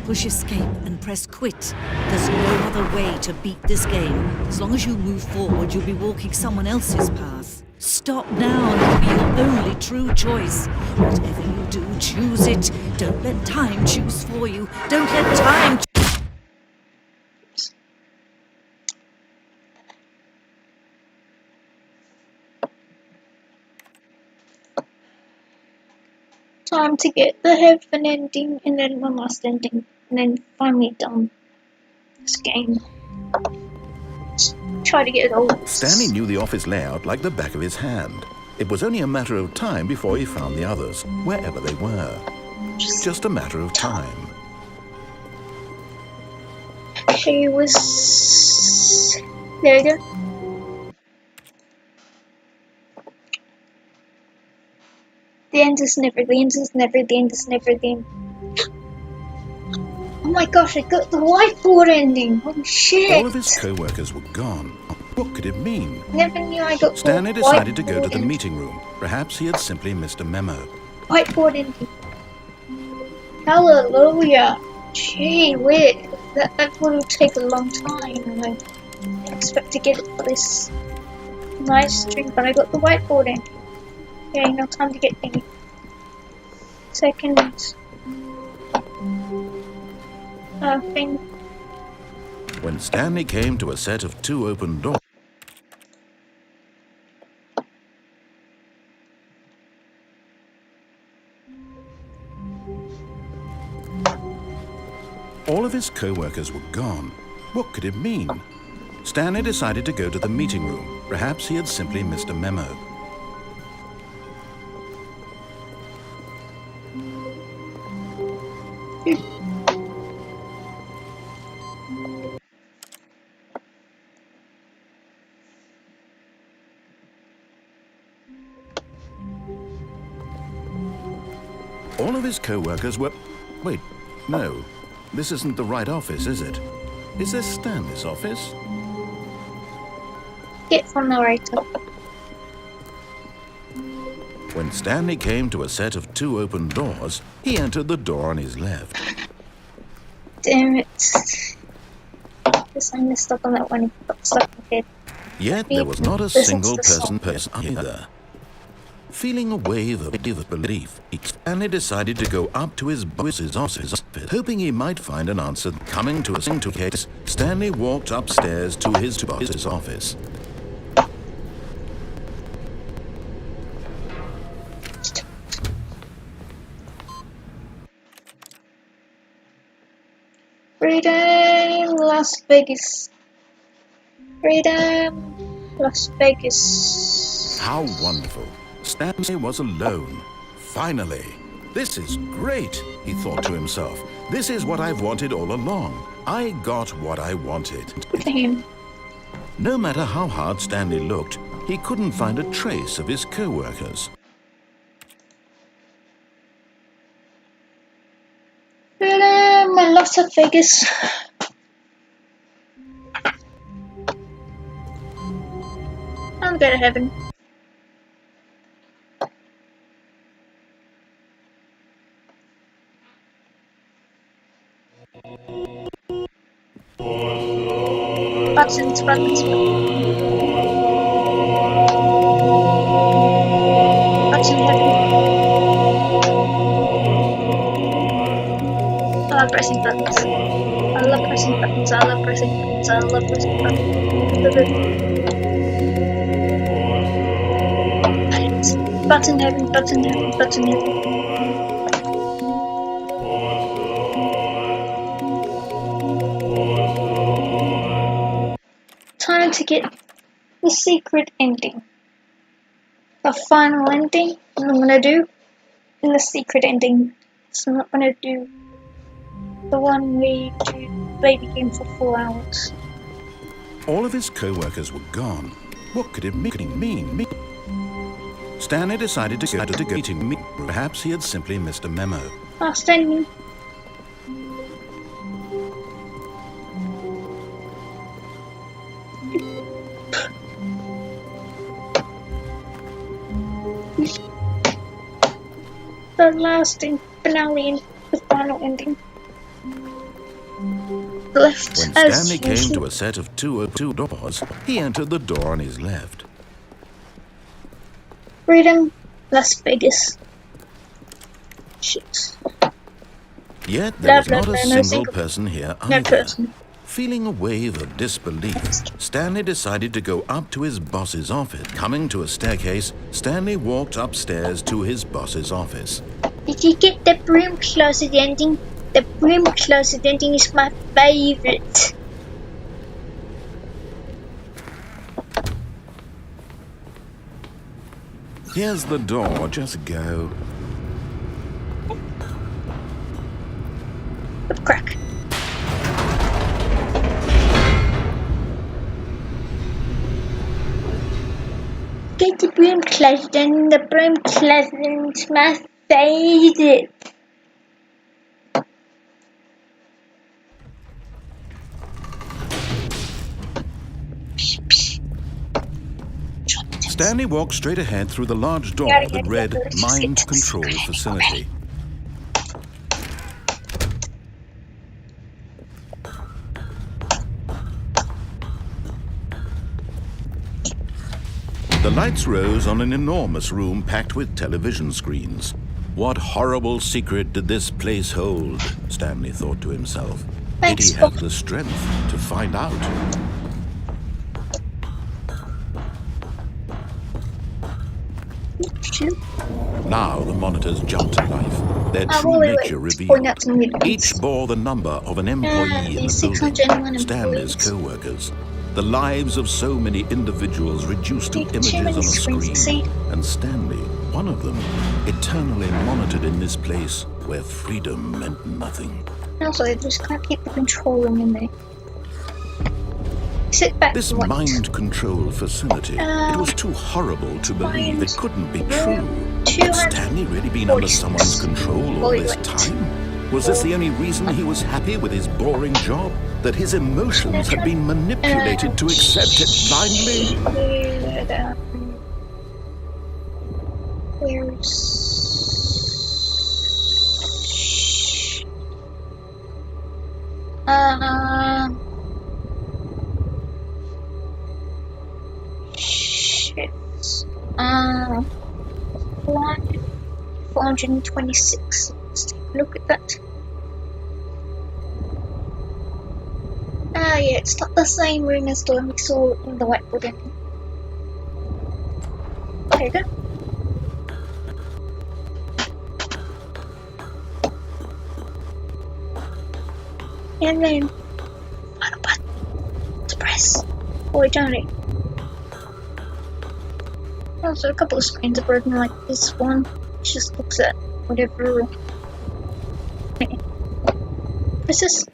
Push escape and press quit. There's no other way to beat this game. As long as you move forward, you'll be walking someone else's path. Stop now and it'll be your only true choice. Whatever you do, choose it. Don't let time choose for you. Don't let time Time to get the heaven ending and then the last ending and then finally done this game. Try to get it all. Stanley knew the office layout like the back of his hand. It was only a matter of time before he found the others, wherever they were. Just a matter of time. She was... There we go. The end is never, the end is never, the end is never, the end. Oh my gosh, I got the whiteboard ending! Holy shit! All of his co-workers were gone. What could it mean? Never knew I got Stanley the decided to go to whiteboard the ending. meeting room. Perhaps he had simply missed a memo. Whiteboard ending. Hallelujah! Gee whiz, that will take a long time, and I didn't expect to get it for this nice stream, but I got the whiteboard ending. Okay, no time to get any seconds. Thing. When Stanley came to a set of 2 open doors, all of his co-workers were gone. What could it mean? Stanley decided to go to the meeting room. Perhaps he had simply missed a memo. All of his co-workers were... Wait, no. This isn't the right office, is it? Is this Stanley's office? Get from the right up. When Stanley came to a set of 2 open doors, he entered the door on his left. Damn it. Guess I messed up on that one. It got stuck in my head. Yet there was not a single person either. Feeling a wave of belief, Stanley decided to go up to his boss's office, hoping he might find an answer. Coming to a case, Stanley walked upstairs to his boss's office. Freedom, Las Vegas. Freedom, Las Vegas. How wonderful. Stanley was alone. Finally. This is great, he thought to himself. This is what I've wanted all along. I got what I wanted. Damn. No matter how hard Stanley looked, he couldn't find a trace of his co-workers. Freedom, Las Vegas. I'm going to heaven. Buttons. Buttons heaven. I love pressing buttons. I love pressing buttons. I love pressing buttons. I love pressing buttons. Button heaven. Button heaven. Button heaven. Time to get the secret ending. The final ending. What I'm gonna do in the secret ending. So I'm not gonna do the one where you do the baby game for 4 hours. All of his co-workers were gone. What could it mean? Stanley decided to go to meeting. Perhaps he had simply missed a memo. Ah, Stanley. The last finale and the final ending. Left When as Stanley came usual. to a set of 202 doors, he entered the door on his left. Freedom, Las Vegas. Shit. Yet there was Blah, not blah, a blah, no single person here No either. person. Feeling a wave of disbelief, Stanley decided to go up to his boss's office. Coming to a staircase, Stanley walked upstairs to his boss's office. Did you get the broom closet ending? The broom closet ending is my favorite. Here's the door, just go. What crack? Get the broom closet ending. The broom closet ending is my favorite. Stanley walked straight ahead through the large door that read Mind Control Facility. The lights rose on an enormous room packed with television screens. What horrible secret did this place hold? Stanley thought to himself. Did he have the strength to find out? Now the monitors jumped to life. Their true nature revealed. Each bore the number of an employee in the building, Stanley's co-workers. The lives of so many individuals reduced to images on a screen, and Stanley, one of them, eternally monitored in this place where freedom meant nothing. Also, I just can't keep the control room in there. Sit back. This mind control facility, it was too horrible to believe it couldn't be true. Had Stanley really been under someone's control all this time? Was this the only reason he was happy with his boring job? That his emotions had been manipulated to accept it blindly? Shit. 426. Let's take a look at that. Yeah, it's not the same room as the one we saw in the whiteboard ending. There you go. And then final button to press or donate. Also, a couple of screens are broken, like this one, which just looks at whatever. Press this.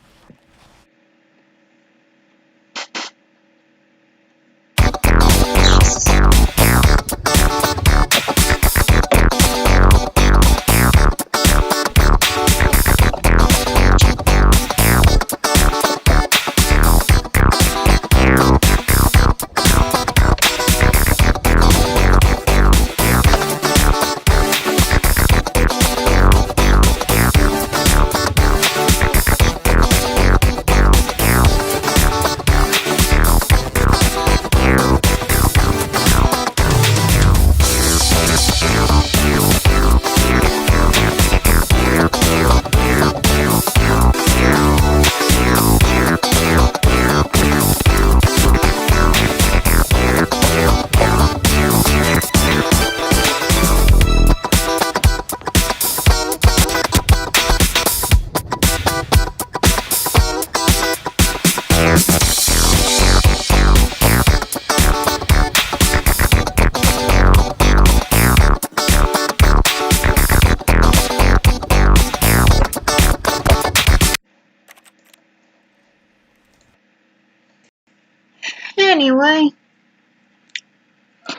Anyway,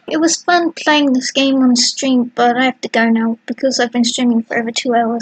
it was fun playing this game on stream, but I have to go now because I've been streaming for over 2 hours.